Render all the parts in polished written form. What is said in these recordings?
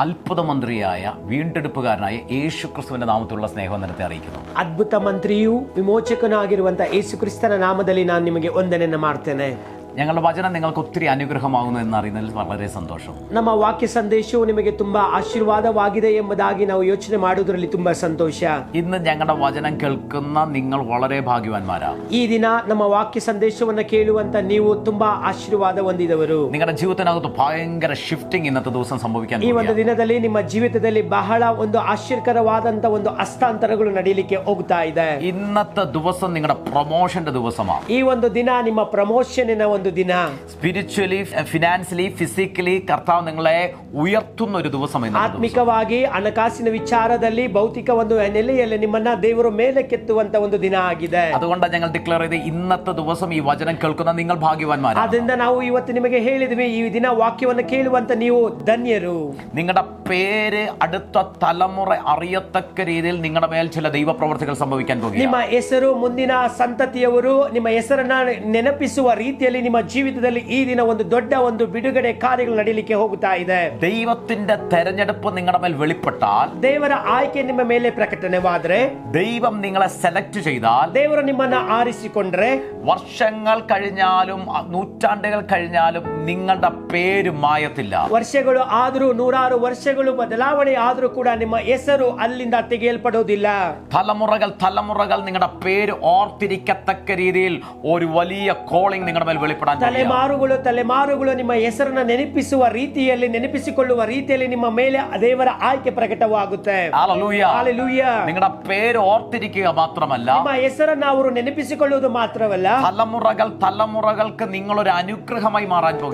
അത്ഭുത മന്ത്രിയായ വീണ്ടെടുപ്പുകാരനായ യേശു ക്രിസ്തുവിന്റെ നാമത്തിലുള്ള സ്നേഹവന്ദനത്തെ അറിയിക്കുന്നു. ಅದ್ಭುತ ಮಂತ್ರಿಯು ವಿಮೋಚಕನಾಗಿರುವಂತಹ ಯೇಸು ಕ್ರಿಸ್ತನ ನಾಮದಲ್ಲಿ ನಾನು ನಿಮಗೆ ವಂದನೆಯನ್ನು ಮಾಡ್ತೇನೆ. ഞങ്ങളുടെ വചനം നിങ്ങൾക്ക് ഒത്തിരി അനുഗ്രഹമാകുന്നു എന്നറിയുന്നതിൽ വളരെ സന്തോഷം. ನಮ್ಮ ವಾಕ್ಯ ಸಂದೇಶವು ನಿಮಗೆ ತುಂಬಾ ಆಶೀರ್ವಾದವಾಗಿದೆ ಎಂಬುದಾಗಿ ನಾವು ಯೋಚನೆ ಮಾಡುವುದರಲ್ಲಿ ತುಂಬಾ ಸಂತೋಷ. ഇന്ന് ഞങ്ങളുടെ വചനം കേൾക്കുന്ന നിങ്ങൾ വളരെ ഭാഗ്യവാന്മാരാണ്. ಈ ದಿನ ನಮ್ಮ ವಾಕ್ಯ ಸಂದೇಶವನ್ನು ಕೇಳುವಂತ ನೀವು ತುಂಬಾ ಆಶೀರ್ವಾದ ಹೊಂದಿದವರು. നിങ്ങളുടെ ജീവിതത്തിനകത്ത് ഭയങ്കര ഷിഫ്റ്റിംഗ് ഇന്നത്തെ ദിവസം സംഭവിക്കാൻ ಈ ಒಂದು ದಿನದಲ್ಲಿ ನಿಮ್ಮ ಜೀವಿತದಲ್ಲಿ ಬಹಳ ಒಂದು ಆಶ್ಚರ್ಯಕರವಾದಂತ ಒಂದು ಹಸ್ತಾಂತರಗಳು ನಡೆಯಲಿಕ್ಕೆ ಹೋಗ್ತಾ ಇದೆ. ഇന്നത്തെ ദിവസം നിങ്ങളുടെ പ്രൊമോഷന്റെ ദിവസമാണ്. ಈ ಒಂದು ದಿನ ನಿಮ್ಮ ಪ್ರಮೋಷನ್ನಿನ ಒಂದು ದಿನ. സ്പിരിച്വലി, ഫിനാൻഷ്യലി, ഫിസിക്കലി കർത്താവ് നിങ്ങളെ ഉയർത്തുന്ന ഒരു ദിവസം. ಆತ್ಮಿಕವಾಗಿ ಹಣಕಾಸಿನ ವಿಚಾರದಲ್ಲಿ ಭೌತಿಕ ಒಂದು ನೆಲೆಯಲ್ಲಿ ನಿಮ್ಮನ್ನ ದೇವರು ಮೇಲೆ ಕೆತ್ತುವಂತ ಒಂದು ದಿನ ಆಗಿದೆ. അതുകൊണ്ട് ഞങ്ങൾ ഡിക്ലെയർ ചെയ്ത് ഇന്നത്തെ ദിവസം ഈ വചനം കേൾക്കുന്ന നിങ്ങൾ ഭാഗ്യവാന്മാരാണ്. ಅದರಿಂದ ನಾವು ಇವತ್ತು ನಿಮಗೆ ಹೇಳಿದ್ವಿ, ಈ ದಿನ ವಾಕ್ಯವನ್ನು ಕೇಳುವಂತ ನೀವು ಧನ್ಯರು. നിങ്ങളുടെ പേര് അടുത്ത തലമുറ അറിയത്തക്ക രീതിയിൽ നിങ്ങളുടെ മേൽ ചില ദൈവപ്രവർത്തികൾ സംഭവിക്കാൻ പോകുന്നു. ನಿಮ್ಮ ಹೆಸರು ಮುಂದಿನ ಸಂತತಿಯವರು ನಿಮ್ಮ ಹೆಸರನ್ನ ನೆನಪಿಸುವ ರೀತಿಯಲ್ಲಿ ನಿಮ್ಮ ಜೀವಿತದಲ್ಲಿ ಈ ದಿನ ಒಂದು ದೊಡ್ಡ ಒಂದು ಬಿಡುಗಡೆ ಕಾರ್ಯಗಳು ನಡೆಯಲಿಕ್ಕೆ ಹೋಗುತ್ತಾ ಇದೆ. ദൈവത്തിന്റെ തെരഞ്ഞെടുപ്പ് നിങ്ങളുടെ മേൽ വെളിപ്പെട്ടാൽ, ದೇವರ ಆಯ್ಕೆ ನಿಮ್ಮ ಮೇಲೆ ಪ್ರಕಟಣವಾದ್ರೆ, ദൈവം നിങ്ങളെ സെലക്ട് ചെയ്താൽ, ದೇವರು ನಿಮ್ಮನ್ನ ಆರಿಸಿಕೊಂಡ್ರೆ, വർഷങ്ങൾ കഴിഞ്ഞാലും നൂറ്റാണ്ടുകൾ കഴിഞ്ഞാലും നിങ്ങളുടെ പേര് മായത്തില്ല. ವರ್ಷಗಳು ಆದರೂ ನೂರಾರು ವರ್ಷಗಳು ಬದಲಾವಣೆ ಆದರೂ ಕೂಡ ನಿಮ್ಮ ಹೆಸರು ಅಲ್ಲಿಂದ ತೆಗೆಯಲ್ಪಡೋದಿಲ್ಲ. തലമുറകൾ നിങ്ങളുടെ പേര് ഓർത്തിരിക്കത്തക്ക രീതിയിൽ ഒരു വലിയ കോളിംഗ് നിങ്ങളുടെ മേൽ വെളിപ്പെടാൻ ತಲೆಮಾರುಗಳು ನಿಮ್ಮ ಹೆಸರನ್ನ ನೆನಪಿಸುವ ರೀತಿಯಲ್ಲಿ, ನೆನಪಿಸಿಕೊಳ್ಳುವ ರೀತಿಯಲ್ಲಿ ನಿಮ್ಮ ಮೇಲೆ ದೇವರ ಆಯ್ಕೆ ಪ್ರಕಟವಾಗುತ್ತೆ. ഹല്ലേലൂയ. നിങ്ങളുടെ പേര് ഓർത്തിരിക്കുക മാത്രമല്ല, ನಿಮ್ಮ ಹೆಸರನ್ನ ಅವರು ನೆನಪಿಸಿಕೊಳ್ಳುವುದು ಮಾತ್ರವಲ್ಲ, തലമുറകൾക്ക് നിങ്ങളൊരു അനുഗ്രഹമായി മാറാൻ പോകുക.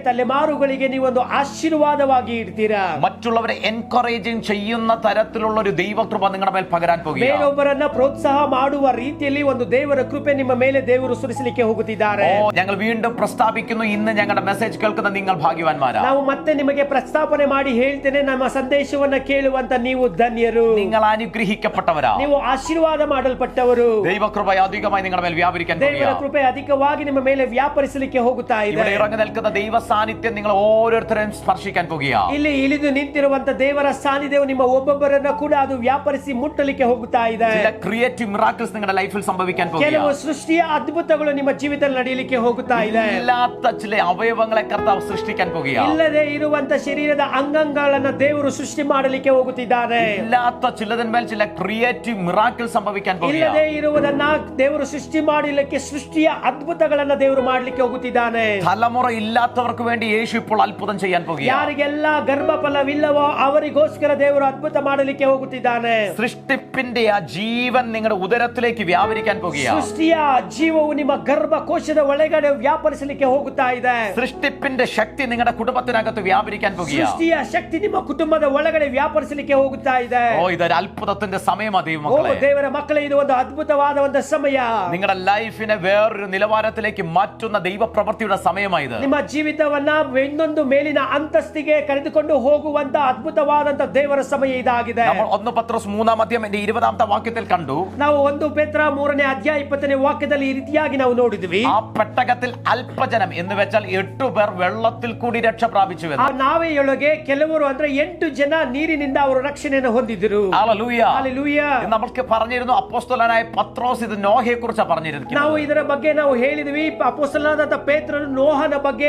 ತಲೆಮಾರುಗಳಿಗೆ ನೀವೊಂದು ಆಶೀರ್ವಾದವಾಗಿ ಇರ್ತೀರಾ. മറ്റുള്ളവരെ എൻകറേജിങ് ചെയ്യുന്ന തരത്തിലുള്ള ഒരു ദൈവകൃപ നിങ്ങളുടെ മേൽ പകരാൻ പോകുക. ಬೇರೊಬ್ಬರನ್ನ ಪ್ರೋತ್ಸಾಹ ಮಾಡುವ ರೀತಿಯಲ್ಲಿ ಒಂದು ದೇವರ ಕೃಪೆ ನಿಮ್ಮ ಮೇಲೆ ದೇವರು ಸುರಿಸಲಿಕ್ಕೆ ಹೋಗುತ್ತಿದ್ದಾರೆ. ഞങ്ങൾ വീണ്ടും പ്രസ്താവിക്കുന്നു, ഇന്ന് ഞങ്ങളുടെ മെസ്സേജ് കേൾക്കുന്ന നിങ്ങൾ ഭാഗ്യവാന്മാരാണ്. ನಾವು ಮತ್ತೆ ನಿಮಗೆ ಪ್ರಸ್ತಾಪನೆ ಮಾಡಿ ಹೇಳ್ತೇನೆ, ನಮ್ಮ ಸಂದೇಶವನ್ನ ಕೇಳುವಂತ ನೀವು ಧನ್ಯರು. നിങ്ങൾ അനുഗ്രഹിക്കപ്പെട്ടവരാ. ನೀವು ಆಶೀರ್ವಾದ ಮಾಡಲ್ಪಟ್ಟವರು. ദൈവകൃപ അധികമായി നിങ്ങളുടെ മേൽ വ്യാപരിക്കാൻ ದೇವರ ಕೃಪೆ ಅಧಿಕವಾಗಿ ನಿಮ್ಮ ಮೇಲೆ ವ್ಯಾಪರಿಸಲಿಕ್ಕೆ ಹೋಗುತ್ತಾ ಇದೆ. ഇവിടെ ഇറങ്ങി നിൽക്കുന്ന ദൈവ സാന്നിധ്യം നിങ്ങൾ ഓരോരുത്തരെയും സ്പർശിക്കാൻ പോകുക. ಇಲ್ಲಿ ಇಳಿದು ನಿಂತಿರುವಂತ ದೇವರ ಸಾನ್ನಿಧ್ಯವು ನಿಮ್ಮ ಒಬ್ಬೊಬ್ಬರನ್ನ ಕೂಡ ಅದು ವ್ಯಾಪರಿಸಿ ಮುಟ್ಟಲಿಕ್ಕೆ ಹೋಗುತ್ತಾ ಇದೆ. ചില ക്രിയേറ്റീവ് മിറാക്കിൾസ് നിങ്ങളുടെ ലൈഫിൽ സംഭവിക്കാൻ പോകുക. ಕೆಲವು ಸೃಷ್ಟಿಯ ಅದ್ಭುತಗಳು ನಿಮ್ಮ ಜೀವಿತದಲ್ಲಿ ನಡೆಯಲಿಕ್ಕೆ ಹೋಗುತ್ತಾ ಇದೆ. ഇല്ലാത്ത ചില അവയവങ്ങളെ കർത്താവ് സൃഷ്ടിക്കാൻ പോകുക. ಇಲ್ಲದೆ ಇರುವಂತ ಶರೀರದ ಅಂಗಗಳನ್ನು ದೇವರು ಸೃಷ್ಟಿ ಮಾಡಲಿಕ್ಕೆ ಹೋಗುತ್ತಿದ್ದಾರೆ. ഇല്ലാത്ത ചിലതിന്മേൽ ചില ക്രിയേറ്റീവ് മിറാക്കിൾസ് സംഭവിക്കാൻ പോകുക. ಇಲ್ಲದೆ ಇರುವುದನ್ನ ದೇವರು ಸೃಷ್ಟಿ ಮಾಡಲಿಕ್ಕೆ ಸೃಷ್ಟಿಯ ಅದ್ಭುತಗಳನ್ನ ದೇವರು ಮಾಡಲಿಕ್ಕೆ ಹೋಗುತ್ತಿದ್ದಾನೆ. തലമുറ ഇല്ലാത്തവർക്ക് വേണ്ടി യേശു ഇപ്പോൾ അത്ഭുതം ചെയ്യാൻ പോകുക. ಯಾರಿಗೆಲ್ಲ ಗರ್ಭಫಲವಿಲ್ಲವೋ ಅವರಿಗೋಸ್ಕರ ದೇವರು ಅದ್ಭುತ ಮಾಡಲಿಕ್ಕೆ ಹೋಗುತ್ತಿದ್ದಾನೆ. സൃഷ്ടിപ്പിന്റെ ആ ജീവൻ നിങ്ങളുടെ ഉദരത്തിലേക്ക് വ്യാപരിക്കാൻ പോകുക. ಸೃಷ್ಟಿಯ ಜೀವವು ನಿಮ್ಮ ಗರ್ಭಕೋಶದ ಒಳಗಡೆ ವ್ಯಾಪರಿಸಲಿಕ್ಕೆ ಹೋಗುತ್ತಾ ಇದೆ. സൃഷ്ടിപ്പിന്റെ ശക്തി നിങ്ങളുടെ കുടുംബത്തിനകത്ത് വ്യാപരിക്കാൻ പോകുക. ಸೃಷ್ಟಿಯ ಶಕ್ತಿ ನಿಮ್ಮ ಕುಟುಂಬದ ಒಳಗಡೆ ವ್ಯಾಪರಿಸಲಿಕ್ಕೆ ಹೋಗುತ್ತಾ ಇದೆ. ഇതൊരു അത്ഭുതത്തിന്റെ സമയമാണ് ദൈവമക്കളെ. ದೇವರ ಮಕ್ಕಳೇ, ಇದು ಒಂದು ಅದ್ಭುತವಾದ ಒಂದು ಸಮಯ. നിങ്ങളുടെ ലൈഫിനെ വേറൊരു നിലവാരത്തിലേക്ക് മാറ്റുന്ന ദൈവപ്രവൃത്തിയുടെ സമയമായത്. ನಿಮ್ಮ ಜೀವಿತವನ್ನ ಇನ್ನೊಂದು ಮೇಲಿನ ಅಂತಸ್ತಿಗೆ ಕರೆದುಕೊಂಡು ಹೋಗುವಂತ ಅದ್ಭುತವಾದಂತ ದೇವರ ಸಮಯ ಇದಾಗಿದೆ. നമ്മൾ 1 പത്രോസ് 3-20 വാക്യത്തിൽ കണ്ടു. ನಾವು 1 ಪೇತ್ರ 3-20 ವಾಕ್ಯದಲ್ಲಿ ಈ ರೀತಿಯಾಗಿ ನಾವು ನೋಡಿದ್ವಿ. ആ പെട്ടകത്തിൽ അല്പജനം എന്ന് വെച്ചാൽ 8 പേർ വെള്ളത്തിൽ കൂടി രക്ഷ പ്രാപിച്ചു. ಆ ನಾವೆಯೊಳಗೆ ಕೆಲವರು ಅಂದ್ರೆ 8 ಜನ ನೀರಿನಿಂದ ಅವರು ರಕ್ಷಣೆಯನ್ನು ಹೊಂದಿದ್ರು. ഹല്ലേലൂയ. നമുക്ക് പറഞ്ഞിരുന്നു, അപ്പോസ്തലനായ പത്രോസ് ഇത് നോഹയെ കുറിച്ചാണ് പറഞ്ഞിരുന്നത്. ನಾವು ಇದರ ಬಗ್ಗೆ ನಾವು ಹೇಳಿದ್ವಿ, ಅಪೊಸ್ತಲನಾದ ಪೇತ್ರನು ನೋಹನ ಬಗ್ಗೆ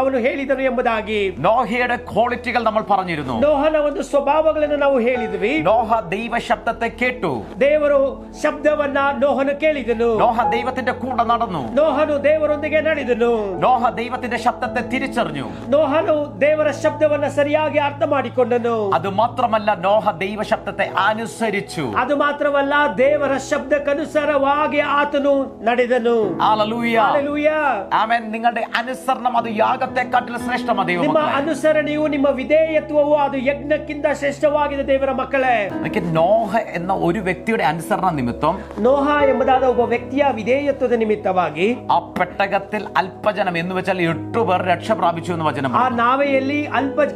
ಅವನು ಹೇಳಿದನು ಎಂಬುದಾಗಿ. നോഹയുടെ ക്വാളിറ്റികൾ നമ്മൾ പറഞ്ഞിരുന്നു. ನೋಹನ ಒಂದು ಸ್ವಭಾವಗಳನ್ನು ನಾವು ಹೇಳಿದ್ವಿ. നോഹ ദൈവ ശബ്ദത്തെ കേട്ടു. ದೇವರು ಶಬ್ದವನ್ನ ನೋಹನು ಕೇಳಿದನು. നോഹ ദൈവത്തിന്റെ കൂടെ നടന്നു. ನೋಹನು ದೇವರೊಂದಿಗೆ ನಡೆದನು. നോഹ ദൈവത്തിന്റെ ശബ്ദത്തെ തിരിച്ചറിഞ്ഞു. ನೋಹನು ದೇವರ ಶಬ್ದವನ್ನ ಸರಿಯಾಗಿ ಅರ್ಥ ಮಾಡಿಕೊಂಡನು. ಅದು മാത്രമല്ല, നോഹ ദൈവ ശബ്ദത്തെ അനുസരിച്ചു. ಅದು ಮಾತ್ರವಲ್ಲ, ದೇವರ ಶಬ್ದಕ್ಕನುಸಾರವಾಗಿ ಆತನು ನಡೆದನು. ഹല്ലേലൂയ. ആമേൻ. നിങ്ങളുടെ അനുസരണം അത് യാഗത്തെക്കാട്ടിൽ ശ്രേഷ്ഠമാണ് ദൈവമക്കളെ. ನಿಮ್ಮ ಅನುಸರಣೆಯು, ನಿಮ್ಮ ವಿಧೇಯತ್ವವು ಅದು ಯಜ್ಞಕ್ಕಿಂತ ಶ್ರೇಷ್ಠವಾಗಿದೆ ದೇವರ ಮಕ್ಕಳೇ. നോഹ എന്ന ഒരു വ്യക്തിയുടെ അനുസരണ നിമിത്തം, ನೋಹ ಎಂಬುದಾದ ಒಬ್ಬ ವ್ಯಕ್ತಿಯ ವಿಧೇಯತ್ವದ ನಿಮಿತ್ತವಾಗಿ ആ പെട്ടകത്തിൽ അല്പജനം എന്ന് വെച്ചാൽ 8 പേർ രക്ഷ പ്രാപിച്ചു എന്ന് വചനം. ಆ ನಾವೆಯಲ್ಲಿ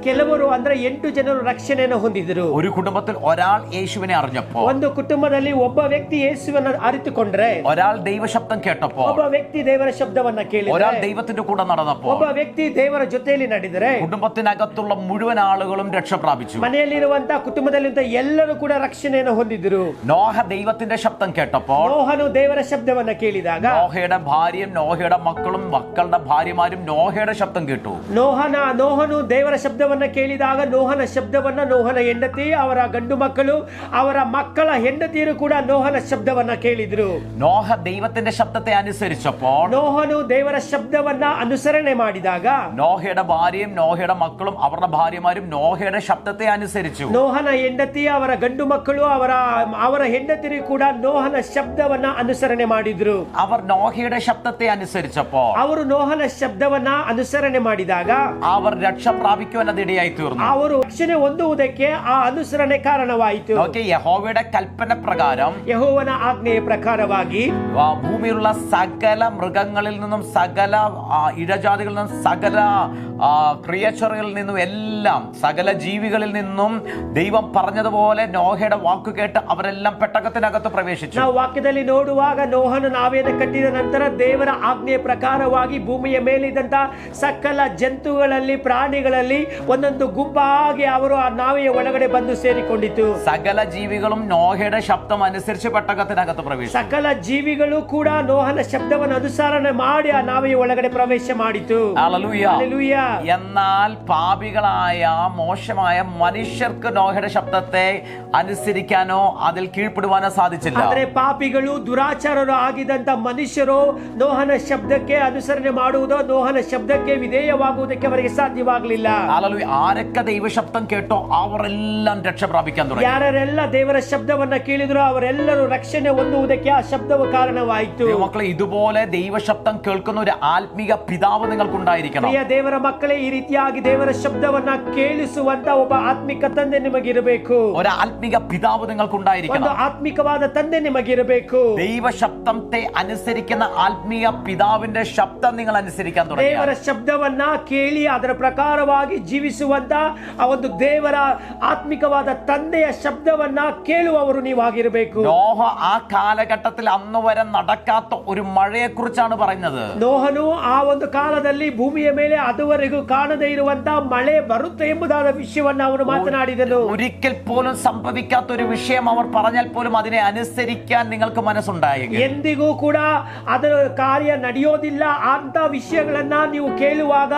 ಕೆಲವರು ಅಂದ್ರೆ 8 ಜನರು ರಕ್ಷಣೆಯನ್ನು ಹೊಂದಿದರು. ഒരു കുടുംബത്തിൽ ഒരാൾ യേശുവിനെ അറിഞ്ഞപ്പോ, ಒಂದು ಕುಟುಂಬದಲ್ಲಿ ಒಬ್ಬ ವ್ಯಕ್ತಿ ಯೇಸುವನ್ನು ಅರಿತುಕೊಂಡ್ರೆ, ഒരാൾ ദൈവശബ്ദം കേട്ടപ്പോ, ಒಬ್ಬ ವ್ಯಕ್ತಿ ದೇವರ ಶಬ್ದವನ್ನ ಕೇಳಿದ್ರೆ, ഒരാൾ ദൈവത്തിന്റെ കൂടെ കൂടെ നടന്നപ്പോൾ ಒಬ್ಬ ವ್ಯಕ್ತಿ ದೇವರ ಜೊತೆಯಲ್ಲಿ ನಡೆದರೆ കുടുംബത്തിനകത്തുള്ള മുഴുവൻ ആളുകളും രക്ഷ പ്രാപിച്ചു. ಮನೆಯಲ್ಲಿರುವಂತಹ ಕುಟುಂಬದಲ್ಲಿರುವಂತಹ ಎಲ್ಲರೂ ಕೂಡ ರಕ್ಷಣೆಯನ್ನು ಹೊಂದಿದ್ರು. നോഹ ദൈവത്തിന്റെ ശബ്ദം കേട്ടപ്പോൾ ನೋಹನು ದೇವರ ಶಬ್ದವನ್ನ ಕೇಳಿದಾಗ നോഹയുടെ ഭാര്യയും നോഹയുടെ മക്കളും മക്കളുടെ ഭാര്യമാരും നോഹയുടെ ശബ്ദം കേട്ടു. ನೋಹನು ದೇವರ ಶಬ್ದವನ್ನ ಕೇಳಿದಾಗ ನೋಹನ ಶಬ್ದವನ್ನ ನೋಹನ ಹೆಂಡತಿ ಅವರ ಗಂಡು ಮಕ್ಕಳು ಅವರ ಮಕ್ಕಳ ಹೆಂಡತಿಯರು ಕೂಡ ನೋಹನ ಶಬ್ದವನ್ನ ಕೇಳಿದ್ರು. നോഹ ദൈവത്തിന്റെ ശബ്ദത്തെ അനുസരിച്ചപ്പോൾ ನೋಹನು ದೇವರ ಶಬ್ದವನ್ನ ಅನುಸರಣೆ ಮಾಡಿದಾಗ നോഹയുടെ ഭാര്യയും നോഹയുടെ മക്കളും അവരുടെ ഭാര്യമാരും നോഹയുടെ ശബ്ദത്തെ അനുസരിച്ചു. ನೋಹನ ಹೆಂಡತಿ ಅವರ ಗಂಡು ಮಕ್ಕಳು ಅವರ ಹೆಂಡತಿಯರು ಕೂಡ ನೋಹನ ಶಬ್ದವನ್ನ ಅನುಸರಣೆ ಮಾಡಿದ್ರು. അവർ നോഹയുടെ ശബ്ദത്തെ അനുസരിച്ചപ്പോൾ ಅವರು ನೋಹನ ಶಬ್ದವನ್ನ ಅನುಸರಣೆ ಮಾಡಿದಾಗ അവർ രക്ഷ പ്രാപിക്കുവാൻ അത് ഇടയായി തീർന്നു. ಅವರು ರಕ್ಷಣೆ ಹೊಂದುವುದಕ್ಕೆ ಆ ಅನುಸರಣೆ ಕಾರಣವಾಯಿತು. യഹോവയുടെ കൽപ്പന പ്രകാരം ಯೆಹೋವನ ಆಜ್ಞೆಯ ಪ್ರಕಾರವಾಗಿ ഭൂമിയിലുള്ള സകല മൃഗങ്ങളിൽ നിന്നും സകല ഇഴജാതികളിൽ നിന്നും സകല ക്രിയേച്ചറുകളിൽ നിന്നും എല്ലാം സകല ജീവികളിൽ നിന്നും ദൈവം പറഞ്ഞതുപോലെ നോഹയുടെ വാക്ക് കേട്ട് അവരെല്ലാം പെട്ടകത്തിനകത്ത് പ്രവേശിച്ചു. ನಾವು ವಾಕ್ಯದಲ್ಲಿ ನೋಡುವಾಗ ನೋಹನ ನಾವೇದ ಕಟ್ಟಿದ ನಂತರ ದೇವರ ಆಜ್ಞೆಯ ಪ್ರಕಾರವಾಗಿ ಭೂಮಿಯ ಮೇಲಿದ್ದಂತ ಸಕಲ ಜಂತುಗಳಲ್ಲಿ ಪ್ರಾಣಿಗಳಲ್ಲಿ ಒಂದೊಂದು ಗುಂಪಾಗಿ ಅವರು ಆ ನಾವೆಯ ಒಳಗಡೆ ಬಂದು ಸೇರಿಕೊಂಡಿತು. സകല ജീവികളും നോഹയുടെ ശബ്ദം അനുസരിച്ച് പെട്ടകത്തിനകത്ത് പ്രവേശിച്ചു. ಸಕಲ ಜೀವಿಗಳು ಕೂಡ ನೋಹನ ಶಬ್ದವನ್ನು ಅನುಸರಣೆ ಮಾಡಿ ಆ ನಾವೆಯ ಒಳಗಡೆ ಪ್ರವೇಶ ಮಾಡಿತು. ഹല്ലേലൂയ. എന്നാൽ പാപികളായ മോശമായ മനുഷ്യർക്ക് നോഹയുടെ ശബ്ദത്തെ അനുസരിക്കാനോ അതിൽ കീഴ്പ്പെടുവാനോ സാധിച്ചില്ല. ಆದರೆ ಪಾಪಿಗಳು ದುರಾಚಾರರು ಆಗಿದಂತ ಮನುಷ್ಯರು ನೋಹನ ಶಬ್ದಕ್ಕೆ ಅನುಸರಣೆ ಮಾಡುವುದೋ ನೋಹನ ಶಬ್ದಕ್ಕೆ ವಿಧೇಯವಾಗುವುದಕ್ಕೆ ಅವರಿಗೆ ಸಾಧ್ಯವಾಗಲಿಲ್ಲ. ഹല്ലേലൂയ. ആരൊക്കെ ദൈവശബ്ദം കേട്ടോ അവരെല്ലാം രക്ഷ പ്രാപിക്കാൻ തുടങ്ങി. ಯಾರೆಲ್ಲ ದೇವರ ಶಬ್ದವನ್ನ ಕೇಳಿದ್ರು ಅವರೆಲ್ಲರೂ ರಕ್ಷಣೆ ಹೊಂದುವುದಕ್ಕೆ ಆ ಶಬ್ದವು ಕಾರಣವಾಯಿತು. മക്കളെ, ഇതുപോലെ ദൈവശബ്ദം കേൾക്കുന്ന ഒരു ആത്മീക പിതാവ് നിങ്ങൾക്കുണ്ടായിരിക്കണം. ಪ್ರಿಯ ದೇವರ ಮಕ್ಕಳೇ, ಈ ರೀತಿಯಾಗಿ ದೇವರ ಶಬ್ದವನ್ನ ಕೇಳಿಸುವಂತ ಒಬ್ಬ ಆತ್ಮಿಕ ತಂದೆ ನಿಮಗಿರಬೇಕು. ഒരു ആത്മീക പിതാവ് നിങ്ങൾക്കുണ്ടായിരിക്കണം. ಒಂದು ಆತ್ಮಿಕವಾದ ತಂದೆ ನಿಮಗಿರಬೇಕು. ദൈവശബ്ദത്തെ അനുസരിക്കുന്ന ആത്മീയ പിതാവിന്റെ ശബ്ദം നിങ്ങൾ അനുസരിക്കാൻ തുടങ്ങി. ದೇವರ ಶಬ್ದವನ್ನ ಕೇಳಿ ಅದರ ಪ್ರಕಾರವಾಗಿ ಜೀವಿಸುವಂತ ಆ ಒಂದು ದೇವರ ಆತ್ಮಿಕವಾದ ತಂದೆಯ ಶಬ್ದವನ್ನ ಕೇಳುವವರು ನೀವಾಗಿರಬೇಕು. നോഹ ആ കാലഘട്ടത്തിൽ അന്ന് വരെ നടക്കാത്ത ഒരു മഴയെ കുറിച്ചാണ് പറയുന്നത്. ನೋಹನು ಆ ಒಂದು ಕಾಲದಲ್ಲಿ ಭೂಮಿಯ ಮೇಲೆ ಅದುವರೆಗೂ ಕಾಣದೇ ಇರುವಂತ ಮಳೆ ಬರುತ್ತೆ ಎಂಬುದಾದ ವಿಷಯವನ್ನ ಅವನು ಮಾತನಾಡಿದನು. ഒരിക്കൽ പോലും സംഭവിക്കാത്ത ഒരു വിഷയം അവർ പറഞ്ഞാൽ പോലും അതിനെ അനുസരിക്കാൻ നിങ്ങൾക്ക് മനസ്സുണ്ടായെങ്കിൽ, ಎಂದಿಗೂ ಕೂಡ ಅದರ ಕಾರ್ಯ ನಡೆಯೋದಿಲ್ಲ ಅಂತ ವಿಷಯಗಳನ್ನ ನೀವು ಕೇಳುವಾಗ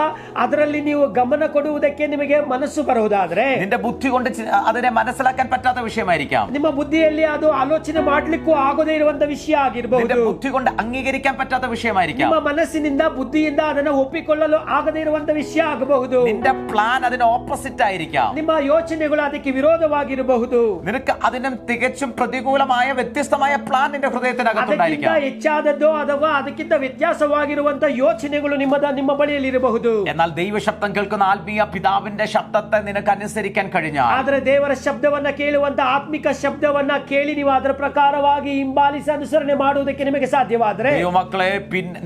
ಅದರಲ್ಲಿ ನೀವು ಗಮನ ಕೊಡುವುದಕ್ಕೆ ನಿಮಗೆ ಮನಸ್ಸು ಬರುವುದಾದ್ರೆ നിന്റെ ബുദ്ധി കൊണ്ട് അതിനെ മനസ്സിലാക്കാൻ പറ്റാത്ത വിഷയമായിരിക്കാം. ನಿಮ್ಮ ಬುದ್ಧಿಯಲ್ಲಿ ಅದು ಆಲೋಚನೆ ಮಾಡ್ಲಿಕ್ಕೂ ಆಗೋದೇ ಇರುವಂತ ವಿಷಯ നിന്റെ ಆಗಿರಬಹುದು. ബുദ്ധി കൊണ്ട് അംഗീകരിക്കാൻ പറ്റാത്ത വിഷയമായിരിക്കാം. ನಿಮ್ಮ ಮನಸ್ಸಿನಿಂದ ಬುದ್ಧಿಯಿಂದ ಅದನ್ನು ಒಪ್ಪಿಕೊಳ್ಳಲು ಆಗದೇ ಇರುವಂತ ವಿಷಯ ಆಗಬಹುದು. നിന്റെ പ്ലാൻ അതിന് ഓപ്പോസിറ്റ് ആയിരിക്കാം. ನಿಮ್ಮ ಯೋಚನೆಗಳು ಅದಕ್ಕೆ ವಿರೋಧವಾಗಿರಬಹುದು. നിനക്ക് അതിനും തികച്ചും പ്രതികൂലമായ വ്യത്യസ്തമായ പ്ലാൻ നിന്റെ ಅದಕ್ಕಿಂತ ഹൃദയത്തിനകത്തുണ്ടായിരിക്കാം. ಹೆಚ್ಚಾದದ್ದು ಅಥವಾ ಅದಕ್ಕಿಂತ ವ್ಯತ್ಯಾಸವಾಗಿರುವಂತ ಯೋಚನೆಗಳು ನಿಮ್ಮ ಬಳಿಯಲ್ಲಿ ಇರಬಹುದು. എന്നാൽ ദൈവശബ്ദം കേൾക്കുന്ന ആത്മീയ പിതാവിന്റെ ശബ്ദത്തെ നിനക്ക് അനുസരിക്കാൻ കഴിഞ്ഞാൽ, ಆದ್ರೆ ದೇವರ ಶಬ್ದವನ್ನ ಕೇಳುವಂತ ಆತ್ಮಿಕ ಶಬ್ದವನ್ನ ಕೇಳಿ ನೀವು ಅದರ ಪ್ರಕಾರವಾಗಿ ಹಿಂಬಾಲಿಸಿ ಅನುಸರಣೆ ಮಾಡುವುದಕ್ಕೆ ನಿಮಗೆ ಸಾಧ್ಯವಾದ್ರೆ, ദൈവമക്കളെ,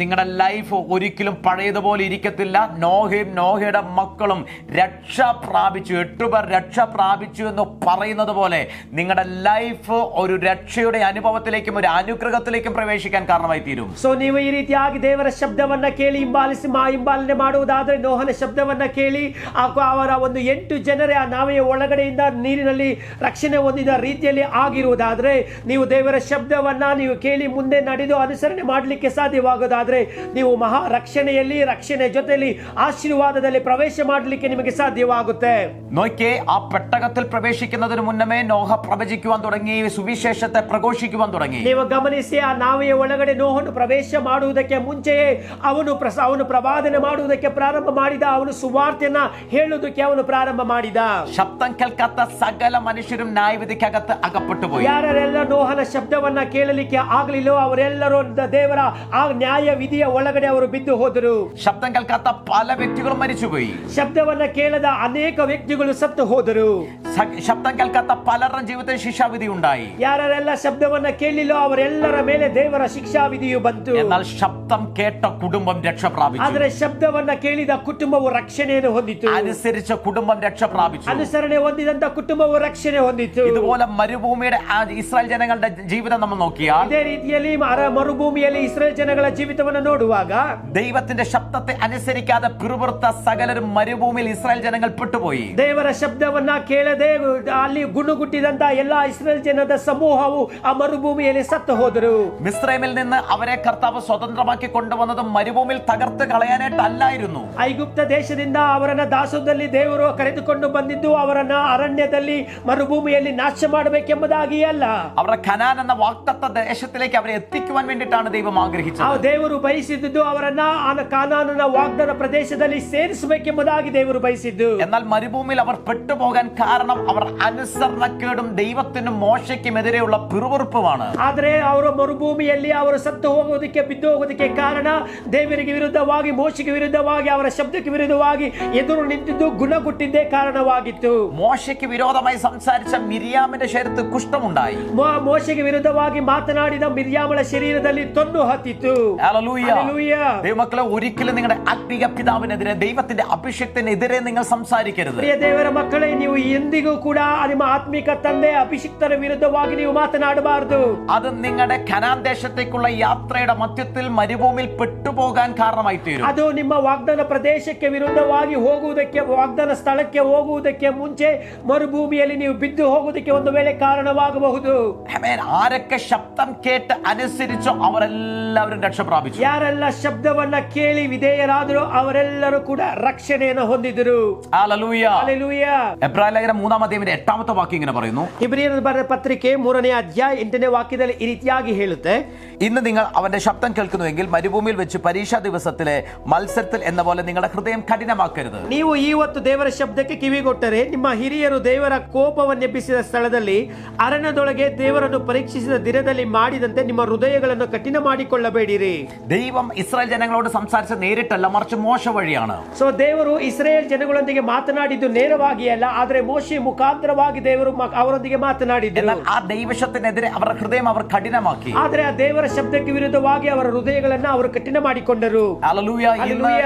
നിങ്ങളുടെ ലൈഫ് ഒരിക്കലും പഴയതുപോലെ ഇരിക്കത്തില്ല. നോഹയും നോഹയുടെ മക്കളും രക്ഷ പ്രാപിച്ചു, 8 പേർ രക്ഷ പ്രാപിച്ചു എന്ന് പറയുന്നത് പോലെ നിങ്ങളുടെ ലൈഫ് ഒരു രക്ഷയുടെ അനുഭവത്തിലേക്കും ഒരു അനുഗ്രഹത്തിലേക്കും പ്രവേശിക്കാൻ കാരണമായി തീരും. ಸೊ ನೀವು ಈ ರೀತಿಯಾಗಿ ದೇವರ ಶಬ್ದವನ್ನ ಕೇಳಿ ಹಿಂಬಾಲನೆ ಮಾಡುವುದಾದ್ರೆ, ನೋಹನ ಶಬ್ದವನ್ನ ಕೇಳಿ ಅವರ ಒಂದು 8 ಜನರೇ ಆ ನಾವೆಯ ಒಳಗಡೆಯಿಂದ ನೀರಿನಲ್ಲಿ ರಕ್ಷಣೆ ಹೊಂದಿದ ರೀತಿಯಲ್ಲಿ ಆಗಿರುವುದಾದ್ರೆ, ನೀವು ದೇವರ ಶಬ್ದವನ್ನ ನೀವು ಕೇಳಿ ಮುಂದೆ ನಡೆದು ಅನುಸರಣೆ ಮಾಡಲಿಕ್ಕೆ ಸಾಧ್ಯವಾಗುವುದಾದ್ರೆ, ನೀವು ಮಹಾ ರಕ್ಷಣೆಯಲ್ಲಿ ರಕ್ಷಣೆ ಜೊತೆಯಲ್ಲಿ ಆಶೀರ್ವಾದದಲ್ಲಿ ಪ್ರವೇಶ ಮಾಡಲಿಕ್ಕೆ ನಿಮಗೆ ಸಾಧ್ಯವಾಗುತ್ತೆ. നോക്കിയേ, ആ പെട്ടകത്തിൽ പ്രവേശിക്കുന്നതിന് മുന്നമേ നോഹ പ്രവചിക്കുവാൻ തുടങ്ങി, സുവിശേഷത്തെ പ്രഘോഷിക്കുവാൻ തുടങ്ങി. ನೀವು ಗಮನಿಸಿ, ಆ ನಾವೆಯ ಒಳಗಡೆ ನೋಹನು ಪ್ರವೇಶ ಮಾಡುವುದಕ್ಕೆ ಮುಂಚೆಯೇ ಅವನು ಪ್ರವಾದನೆ ಮಾಡುವುದಕ್ಕೆ ಪ್ರಾರಂಭ ಮಾಡಿದ. ಅವನು ಸುವಾರ್ತೆಯನ್ನ ಹೇಳುವುದಕ್ಕೆ ಅವನು ಪ್ರಾರಂಭ ಮಾಡಿದ. ശബ്ദം കേൾക്കാത്ത സകല മനുഷ്യരും ന്യായവിധിക്കകത്ത് അകപ്പെട്ടു പോയി. ಯಾರೆಲ್ಲ ನೋಹನ ಶಬ್ದವನ್ನ ಕೇಳಲಿಕ್ಕೆ ಆಗಲಿಲ್ಲೋ ಅವರೆಲ್ಲರೂ ದೇವರ ಆ ನ್ಯಾಯ ವಿಧಿಯ ಒಳಗಡೆ ಅವರು ಬಿದ್ದು ಹೋದರು. ശബ്ദം കേൾക്കാത്ത പല വ്യക്തികളും മരിച്ചുപോയി. ಶಬ್ದವನ್ನ ಕೇಳದ ಅನೇಕ ವ್ಯಕ್ತಿಗಳು ಸತ್ತು ಹೋದರು. ശബ്ദം കേൾക്കാത്ത പലരുടെ ജീവിതത്തിൽ ശിക്ഷാവിധി ഉണ്ടായി. ಯಾರೆಲ್ಲ ಶಬ್ದವನ್ನ ಕೇಳಿಲ್ಲೋ ಅವರೆಲ್ಲರ ಮೇಲೆ ದೇವರ ಶಿಕ್ಷಾವಿಧಿಯು ಬಂತು. എന്നാൽ ശബ്ദം കേട്ട കുടുംബം രക്ഷ പ്രാപിച്ചു. ಆದರೆ ಶಬ್ದವನ್ನ ಕೇಳಿದ ಕುಟುಂಬವು ರಕ್ಷಣೆಯನ್ನು ಹೊಂದಿತು. അനുസരിച്ച കുടുംബം രക്ഷ പ്രാപിച്ചു. ಅನುಸರಣೆ ಹೊಂದಿದಂತ ಕುಟುಂಬವು ರಕ್ಷಣೆ ಹೊಂದಿತು. ഇതുപോലെ മരുഭൂമിയുടെ ഇസ്രായേൽ ജനങ്ങളുടെ ജീവിതം നമ്മൾ നോക്കിയാൽ, ಇದೇ ರೀತಿಯಲ್ಲಿ ಮರುಭೂಮಿಯಲ್ಲಿ ಇಸ್ರೇಲ್ ಜನಗಳ ಜೀವಿತವನ್ನು ನೋಡುವಾಗ, ദൈവത്തെ ദൈവത്തിന്റെ ശബ്ദത്തെ അനുസരിക്കാതെ പിറുപിറുത്ത സകലരും മരുഭൂമിയിൽ ഇസ്രായേൽ ജനങ്ങൾ പെട്ടുപോയി. ದೇವರ ಶಬ್ದವನ್ನ ಕೇಳದೆ ಅಲ್ಲಿ ಗುಣಗುಟ್ಟಿದಂತ ಎಲ್ಲಾ ಇಸ್ರೇಲ್ ಜನದ ಸಮೂಹವು ಆ ಮರುಭೂಮಿಯಲ್ಲಿ ಸತ್ತು ಹೋದರು. മിസ്രൈമിൽ നിന്ന് അവരെ കർത്താവ് സ്വതന്ത്രമാക്കി കൊണ്ടുവന്നത് മരുഭൂമിയിൽ തകർത്ത് കളയാനായിട്ടല്ലായിരുന്നു. ಐಗುಪ್ತ ದೇಶದಿಂದ ಅವರನ್ನ ದಾಸೋಹದಲ್ಲಿ ದೇವರು ಕರೆದುಕೊಂಡು ಬಂದಿದ್ದು ಅವರನ್ನ ಅರಣ್ಯದಲ್ಲಿ ಮರುಭೂಮಿಯಲ್ಲಿ ನಾಶ ಮಾಡಬೇಕೆಂಬುದಾಗಿ ಅಲ್ಲ. അവരുടെ കനാൻ എന്ന വാഗ്ദത്ത ദേശത്തിലേക്ക് അവരെ എത്തിക്കുവാൻ വേണ്ടിയിട്ടാണ് ദൈവം ആഗ്രഹിച്ചത്. ದೇವರು ಬಯಸಿದ್ದು ಅವರನ್ನ ಕಾನಾನನ ವಾಗ್ದಾನ ಪ್ರದೇಶದಲ್ಲಿ ಸೇರಿಸಬೇಕೆಂಬುದಾಗಿ ದೇವರು ಬಯಸಿದ್ದು. എന്നാൽ മരുഭൂമിയിൽ അവർ പെട്ടുപോകാൻ കാരണം അവർ അനുസരണക്കേടും ദൈവത്തിനും മോശയ്ക്കും എതിരെയുള്ള പിറുപിറുപ്പുമാണ്. ಆದ್ರೆ ಅವರು ಮರುಭೂಮಿಯಲ್ಲಿ ಅವರು ಸತ್ತು ಹೋಗೋದಕ್ಕೆ ಬಿದ್ದು ಹೋಗೋದಕ್ಕೆ ಕಾರಣ ದೇವರಿಗೆ ವಿರುದ್ಧವಾಗಿ ಮೋಶೆಗೆ ವಿರುದ್ಧವಾಗಿ ಅವರ ಶಬ್ದಕ್ಕೆ ವಿರುದ್ಧವಾಗಿ ಎದುರು ನಿಂತಿದ್ದು ಗುಣಗುಟ್ಟಿದ್ದೇ ಕಾರಣವಾಗಿತ್ತು. മോശയ്ക്ക് വിരോധമായി സംസാരിച്ച മിരിയാമിന്റെ ശരീരത്തിൽ കുഷ്ഠമുണ്ടായി. ಮೋಶೆಗೆ ವಿರುದ್ಧವಾಗಿ ಮಾತನಾಡಿದ ಮಿರ್ಯಾಮಳ ಶರೀರದಲ್ಲಿ ತೊನ್ನು ಹತ್ತಿತ್ತು. ഹല്ലേലൂയ. ദൈവമക്കളെ, ഒരിക്കലും നിങ്ങളുടെ ആത്മീയ പിതാവിനെതിരെ ദൈവത്തിന്റെ അഭിഷേകത്തിനെതിരെ നിങ്ങൾ സംസാരിക്കരുത്. ಪ್ರಿಯ ದೇವರ ಮಕ್ಕಳೇ, ನೀವು ಎಂದಿಗೂ ಕೂಡ ನಿಮ್ಮ ಆತ್ಮಿಕ ತಂದೆ ಅಭಿಷಿಕ್ತರ ವಿರುದ್ಧವಾಗಿ ನೀವು ಮಾತನಾಡಬಾರದು. അത് നിങ്ങളുടെ കനാൻ ദേശത്തേക്കുള്ള യാത്രയുടെ മധ്യത്തിൽ മരുഭൂമിയിൽ പെട്ടുപോകാൻ കാരണമായി തീരും. ಅದು ನಿಮ್ಮ ವಾಗ್ದಾನ ಪ್ರದೇಶಕ್ಕೆ ವಿರುದ್ಧವಾಗಿ ಹೋಗುವುದಕ್ಕೆ, ವಾಗ್ದಾನ ಸ್ಥಳಕ್ಕೆ ಹೋಗುವುದಕ್ಕೆ ಮುಂಚೆ ಮರುಭೂಮಿಯಲ್ಲಿ ನೀವು ಬಿದ್ದು ಹೋಗುವುದಕ್ಕೆ ಒಂದು ವೇಳೆ ಕಾರಣವಾಗಬಹುದು. ആരൊക്കെ ശബ്ദം കേട്ട് അനുസരിച്ചോ അവരെല്ലാവരും രക്ഷ പ്രാപിച്ചു. ಯಾರೆಲ್ಲ ಶಬ್ದವನ್ನ ಕೇಳಿ ವಿಧೇಯರಾದರೂ ಅವರೆಲ್ಲರೂ ಕೂಡ ರಕ್ಷಣೆಯನ್ನು ಹೊಂದಿದರು. ഹല്ലേലൂയ. എബ്രായ ലേഖനം 3-ാം അധ്യായത്തിന്റെ 8-ാമത്തെ വാക്യം ഇങ്ങനെ പറയുന്നു. ಇಬ್ರಿಯರ ಬರೆದ ಪತ್ರಿಕೆ 3ನೇ ಅಧ್ಯಾಯ 8ನೇ ವಾಕ್ಯದಲ್ಲಿ ಈ ರೀತಿಯಾಗಿ ಹೇಳುತ್ತೆ, ഇന്ന് നിങ്ങൾ അവന്റെ ശബ്ദം കേൾക്കുന്നുവെങ്കിൽ മരുഭൂമിയിൽ വെച്ച് പരീക്ഷാ ദിവസത്തിലെ മത്സരത്തിൽ എന്ന പോലെ നിങ്ങളുടെ ഹൃദയം കഠിനമാക്കരുത്. ನೀವು ಇವತ್ತು ದೇವರ ಶಬ್ದಕ್ಕೆ ಕಿವಿಗೊಟ್ಟರೆ ನಿಮ್ಮ ಹಿರಿಯರು ದೇವರ ಕೋಪವನ್ನೆಬ್ಬಿಸಿದ ಸ್ಥಳದಲ್ಲಿ ಅರಣ್ಯದೊಳಗೆ ದೇವರನ್ನು ಪರೀಕ್ಷಿಸಿದ ದಿನದಲ್ಲಿ ಮಾಡಿದಂತೆ ನಿಮ್ಮ ಹೃದಯಗಳನ್ನು ಕಠಿಣ ಮಾಡಿಕೊಳ್ಳಬೇಡಿರಿ. ദൈവം ഇസ്രായേൽ ജനങ്ങളോട് സംസാരിച്ച നേരിട്ടല്ല, മറിച്ച് മോശ വഴിയാണ്. ಸೊ ದೇವರು ಇಸ್ರೇಲ್ ಜನಗಳೊಂದಿಗೆ ಮಾತನಾಡಿದ್ದು ನೇರವಾಗಿ ಅಲ್ಲ, ಆದ್ರೆ ಮೋಶೆ ಮುಖಾಂತರವಾಗಿ ದೇವರು ಅವರೊಂದಿಗೆ ಮಾತನಾಡಿದ್ರು. എന്നാൽ ആ ദൈവശബ്ദത്തിനെതിരെ അവരുടെ ഹൃദയം അവർ കഠിനമാക്കി. ಆದ್ರೆ ಆ ದೇವರ ಶಬ್ದಕ್ಕೆ ವಿರುದ್ಧವಾಗಿ ಅವರ ಹೃದಯಗಳನ್ನ ಅವರು ಕಠಿಣ ಮಾಡಿಕೊಂಡರು. ഹല്ലേലൂയ.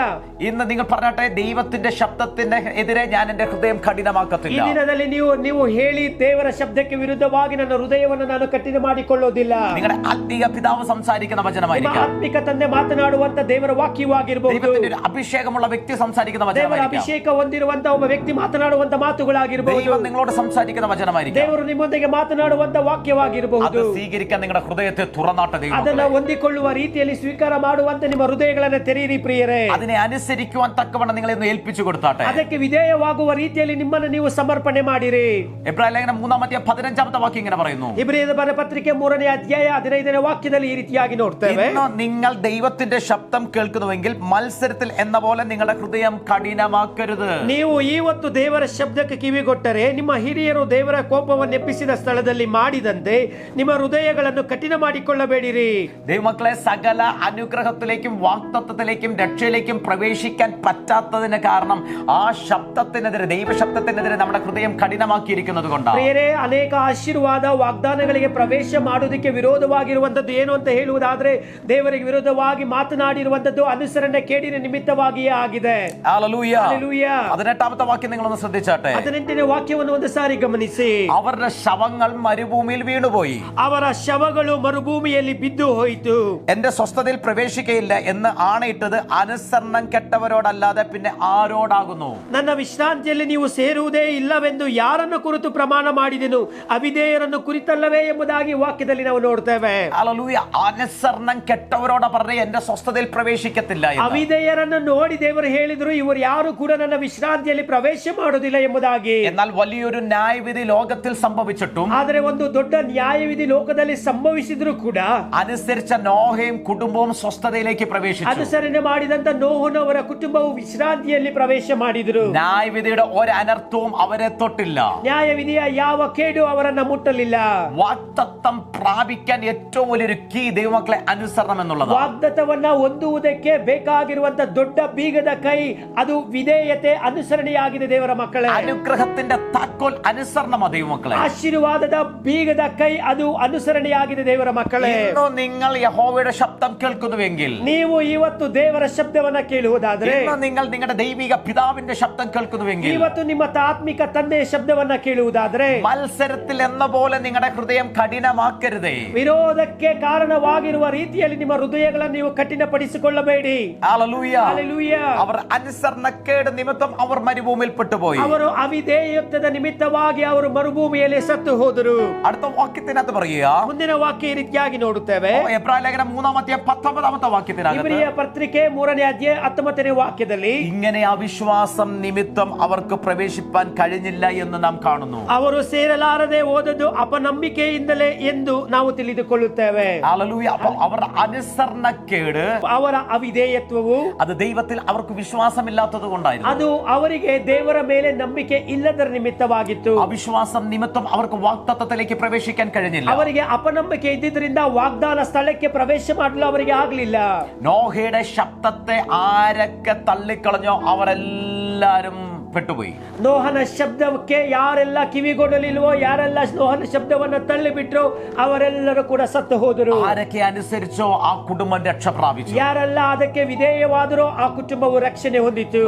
ഇന്ന് നിങ്ങൾ പറഞ്ഞാട്ടെ, ദൈവത്തിന്റെ ശബ്ദത്തിന്റെ എതിരെ ഞാൻ എന്റെ ഹൃദയം കഠിനമാക്കത്തില്ല. ಈ ದಿನದಲ್ಲಿ ನೀವು ಹೇಳಿ, ದೇವರ ಶಬ್ದಕ್ಕೆ ವಿರುದ್ಧವಾಗಿ ನನ್ನ ಹೃದಯವನ್ನು ನಾನು ಕಠಿಣ ಮಾಡಿಕೊಳ್ಳೋದಿಲ್ಲ. നിങ്ങളുടെ ആത്മീയ പിതാവ് സംസാരിക്കുന്ന വചനമായിരിക്കാം. ಆತ್ಮಿಕ ತಂದೆ ಮಾತನಾಡುವಂತ ದೇವರ ವಾಕ್ಯವಾಗಿರಬಹುದು. ദൈവത്തിന്റെ ഒരു അഭിഷേകമുള്ള വ്യക്തി സംസാരിക്കുന്ന ದೇವರ വചനമായിരിക്കാം. ಅಭಿಷೇಕ ಹೊಂದಿರುವಂತ ಒಬ್ಬ ವ್ಯಕ್ತಿ ಮಾತನಾಡುವಂತ ಮಾತುಗಳಾಗಿರಬಹುದು. ദൈവം നിങ്ങളോട് സംസാരിക്കുന്ന വചനമായിരിക്കാം. ದೇವರು ನಿಮ್ಮೊಂದಿಗೆ ಮಾತನಾಡುವಂತ അത് ವಾಕ್ಯವಾಗಿರಬಹುದು. സ്വീകരിക്കാൻ നിങ്ങളുടെ ഹൃദയത്തെ തുറന്നാട്ട ദൈവം. ಅದನ್ನ ಹೊಂದಿಕೊಳ್ಳುವ ರೀತಿಯಲ್ಲಿ ಸ್ವೀಕಾರ ಮಾಡುವಂತೆ ನಿಮ್ಮ ಹೃದಯಗಳನ್ನು ತೆರೆಯಿರಿ ಪ್ರಿಯರೇ. അതിനെ അനുസരിക്കുവാൻ തക്കവണ്ണം നിങ്ങളെ ഒന്ന് ഏൽപ്പിച്ചു കൊടുത്താട്ടെ. ಅದಕ್ಕೆ ವಿಧೇಯವಾಗುವ ರೀತಿಯಲ್ಲಿ ನಿಮ್ಮನ್ನು ನೀವು ಸಮರ್ಪಣೆ ಮಾಡಿರಿ. എബ്രായ ലേഖനം 3-ാം അധ്യായം 15-ാമത്തെ വാക്യം ഇങ്ങനെ പറയുന്നു. ಇಬ್ರಿಯರ ಬರೆದ ಪತ್ರಿಕೆ 3ನೇ ಅಧ್ಯಾಯ 15ನೇ ವಾಕ್ಯದಲ್ಲಿ ಈ ರೀತಿಯಾಗಿ ನೋಡ್ತೇವೆ, ഇന്ന് നിങ്ങൾ ദൈവത്തിന്റെ ശബ്ദം കേൾക്കുന്നുവെങ്കിൽ മത്സരത്തിൽ എന്ന പോലെ നിങ്ങളുടെ ഹൃദയം കഠിനമാക്കരുത്. ನೀವು ಇವತ್ತು ದೇವರ ಶಬ್ದಕ್ಕೆ ಕಿವಿಗೊಟ್ಟರೆ ನಿಮ್ಮ ಹಿರಿಯರು ದೇವರ ಕೋಪವನ್ನು ಎಬ್ಬಿಸಿದ ಸ್ಥಳದಲ್ಲಿ ಮಾಡಿದಂತೆ ನಿಮ್ಮ ಹೃದಯಗಳನ್ನು ಕಠಿಣ ಮಾಡಿಕೊಳ್ಳಬೇಡಿರಿ. ദൈവമക്കളെ, സകല അനുഗ്രഹത്തിലേക്കും വാഗ്ദത്തത്തിലേക്കും രക്ഷയിലേക്കും പ്രവേശിക്കാൻ പറ്റാത്തതിന് കാരണം ആ ശബ്ദത്തിനെതിരെ, ദൈവശബ്ദത്തിനെതിരെ നമ്മുടെ ഹൃദയം കഠിനമാക്കിയിരിക്കുന്നത് കൊണ്ടാണ്. ಪ್ರಿಯರೇ, ಅನೇಕ ಆಶೀರ್ವಾದ ವಾಗ್ದಾನಗಳಿಗೆ ಪ್ರವೇಶ ಮಾಡುವುದಕ್ಕೆ ವಿರೋಧವಾಗಿರುವಂತದ್ದು ಏನು ಅಂತ ಹೇಳುವುದಾದ್ರೆ, ದೇವರಿಗೆ ವಿರೋಧವಾಗಿ ಮಾತನಾಡಿರುವಂತದ್ದು ಅನುಸರಣೆ ಕೇಡಿನ ನಿಮಿತ್ತವಾಗಿಯೇ ಆಗಿದೆ. ഹല്ലേലൂയ. ಹಲ್ಲೆಲೂಯ. 18-ാമത്തെ വാക്യം നിങ്ങളൊന്ന് ശ്രദ്ധിച്ചാട്ടെ. 18ನೇ ವಾಕ್ಯವನ್ನು ಒಂದು ಸಾರಿ ಗಮನಿಸಿ. അവരുടെ ശവങ്ങൾ മരുഭൂമിയിൽ വീണുപോയി. ಅವರ ಶವಗಳು ಮರುಭೂಮಿಯಲ್ಲಿ ಬಿದ್ದು ಹೋಯಿತು. എന്റെ സ്വസ്ഥതയിൽ പ്രവേശിക്കയില്ല എന്ന് ആണയിട്ടത് അനുസരണം കെട്ടവരോടല്ലാതെ പിന്നെ ആരോടാകുന്നു? ನನ್ನ ವಿಶ್ರಾಂತಿಯಲ್ಲಿ ನೀವು ಸೇರುವುದೇ ಇಲ್ಲವೆಂದು ಯಾರನ್ನು ಕುರಿತು ಪ್ರಮಾಣ ಮಾಡಿದೆನು? ಅವಿಧೇಯರನ್ನು ಕುರಿತಲ್ಲವೇ ಎಂಬುದಾಗಿ ವಾಕ್ಯದಲ್ಲಿ ನಾವು ನೋಡ್ತೇವೆ. ഹല്ലേലൂയ. അനുസരണം കെട്ടവരോട് പറഞ്ഞ എന്റെ സ്വസ്ഥതയിൽ പ്രവേശിക്കത്തില്ല എന്ന്. ಅವಿಧೇಯರನ್ನು ನೋಡಿ ದೇವರು ಹೇಳಿದ್ರು, ಇವರು ಯಾರು ಕೂಡ ನನ್ನ ವಿಶ್ರಾಂತಿಯಲ್ಲಿ ಪ್ರವೇಶ ಮಾಡುವುದಿಲ್ಲ ಎಂಬುದಾಗಿ. എന്നാൽ വലിയൊരു ന്യായവിധി ലോകത്തിൽ സംഭവിച്ചിട്ടും ಆದರೆ ಒಂದು ದೊಡ್ಡ ನ್ಯಾಯವಿಧಿ ಲೋಕದಲ್ಲಿ ಸಂಭವಿಸಿದ್ರು ಕೂಡ അനുസരിച്ച നോഹയും കുടുംബവും സ്വസ്ഥതയിലേക്ക് പ്രവേശിച്ചു. ಅನುಸರಣೆ ಮಾಡಿದಂತ ನೋಹನವರ ಕುಟುಂಬವು ವಿಶ್ರಾಂತಿಯಲ್ಲಿ ಪ್ರವೇಶ ಮಾಡಿದ್ರು. ന്യായവിധിയുടെ ഒരു അനർത്ഥവും അവരെ തൊട്ടില്ല. ನ್ಯಾಯವಿಧಿಯ ಯಾವ ಕೇಡು ಅವರನ್ನ ಮುಟ್ಟಲಿಲ್ಲ. വാഗ്ദത്തം പ്രാപിക്കാൻ ഏറ്റവും വലിയൊരു കീ ദൈവമക്കളെ അനുസരണം എന്നുള്ളതാണ്. ವಾಗ್ದತ್ತವನ್ನ ಹೊಂದುವುದಕ್ಕೆ ಬೇಕಾಗಿರುವಂತ ದೊಡ್ಡ ಬೀಗದ ಕೈ ಅದು ವಿಧೇಯತೆ, ಅನುಸರಣೆಯಾಗಿದೆ ದೇವರ ಮಕ್ಕಳೇ. അനുഗ്രഹത്തിന്റെ താക്കോൽ അനുസരണമാ ദൈവമക്കളെ. ಆಶೀರ್ವಾದದ ಬೀಗದ ಕೈ ಅದು ಅನುಸರಣೆಯಾಗಿದೆ ದೇವರ ಮಕ್ಕಳೇ. ഇന്ന് നിങ്ങൾ യഹോവയുടെ ശബ്ദം കേൾക്കുന്നുവെങ്കിൽ, ನೀವು ಇವತ್ತು ದೇವರ ಶಬ್ದವನ್ನ ಕೇಳುವುದಾದ್ರೆ, ഇന്ന് നിങ്ങൾ നിങ്ങളുടെ ദൈവിക പിതാവിന്റെ ശബ്ദം കേൾക്കുന്നുവെങ്കിൽ, ಇವತ್ತು ನಿಮ್ಮ ಆತ್ಮಿಕ ತಂದೆಯ ಶಬ್ದವನ್ನ ಕೇಳುವುದಾದ್ರೆ, മത്സരത്തിൽ എന്ന പോലെ നിങ്ങളുടെ ഹൃദയം കഠിനമാക്കരുതേ. ವಿರೋಧಕ್ಕೆ ಕಾರಣವಾಗಿರುವ ರೀತಿಯಲ್ಲಿ ನಿಮ್ಮ ಹೃದಯಗಳನ್ನು ನೀವು ಕಠಿಣಪಡಿಸಿಕೊಳ್ಳಬೇಡಿ. ಮಾಡಬೇಡಿ. Hallelujah. Hallelujah. അവർ അനുസരണക്കേട് നിമിത്തം അവർ മരുഭൂമിയിൽ പെട്ടുപോയി. ಅವರು ಅವಿಧೇಯತ್ವದ ನಿಮಿತ್ತವಾಗಿ ಅವರು ಮರುಭೂಮಿಯಲ್ಲಿ ಸತ್ತು ಹೋದರು. അടുത്ത വാക്യത്തിനകത്ത് പറയുക, ಮುಂದಿನ ವಾಕ್ಯ ಈ ರೀತಿಯಾಗಿ ನೋಡುತ್ತೇವೆ. എബ്രായ ലേഖനം 3-19 വാക്യത്തിനകത്ത് ಇಬ್ರಿಯ ಪತ್ರಿಕೆ 3ನೇ ಅಧ್ಯಾಯ 19ನೇ ವಾಕ್ಯದಲ್ಲಿ ഇങ്ങനെ അവിശ്വാസം നിമിത്തം അവർക്ക് പ്രവേശിപ്പാൻ കഴിഞ്ഞില്ല എന്ന് നാം കാണുന്നു. ಅವರು ಸೇರಲಾರದೆ ಹೋದದ್ದು ಅಪನಂಬಿಕೆಯಿಂದಲೇ ಎಂದು ನಾವು ತಿಳಿದುಕೊಳ್ಳುತ್ತೇವೆ. ഹല്ലേലൂയ. അപ്പോൾ അവരുടെ അനുസരണക്കേട്, ಅವರ ಅವಿಧೇಯತ್ವವು അത് ദൈവത്തിൽ അവർക്ക് വിശ്വാസമില്ലാത്തത് കൊണ്ടായിരുന്നു. ಅದು ಅವರಿಗೆ ದೇವರ ಮೇಲೆ ನಂಬಿಕೆ ಇಲ್ಲದರ ನಿಮಿತ್ತವಾಗಿತ್ತು. അവിശ്വാസം നിമിത്തം അവർക്ക് വാഗ്ദത്തത്തിലേക്ക് പ്രവേശിക്കാൻ കഴിഞ്ഞില്ല. ಅವರಿಗೆ ಅಪನಂಬಿಕೆ ಇದ್ದಿದ್ದರಿಂದ ವಾಗ್ದಾನ ಸ್ಥಳಕ್ಕೆ ಪ್ರವೇಶ ಮಾಡಲು ಅವರಿಗೆ ಆಗಲಿಲ್ಲ. നോഹയുടെ ശബ്ദത്തെ ആരൊക്കെ തള്ളിക്കളഞ്ഞോ അവരെല്ലാരും പെട്ടുപോയി. ನೋಹನ ಶಬ್ದಕ್ಕೆ ಯಾರೆಲ್ಲ ಕಿವಿಗೊಡಲಿಲ್ವೋ, ಯಾರೆಲ್ಲ ನೋಹನ ಶಬ್ದವನ್ನ ತಳ್ಳಿಬಿಟ್ರು, ಅವರೆಲ್ಲರೂ ಕೂಡ ಸತ್ತು ಹೋದರು. ആരൊക്കെ അനുസരിച്ചോ ആ കുടുംബം രക്ഷ പ്രാപിച്ചു. ಯಾರೆಲ್ಲ ಅದಕ್ಕೆ ವಿಧೇಯವಾದರೋ ಆ ಕುಟುಂಬವು ರಕ್ಷಣೆ ಹೊಂದಿತು.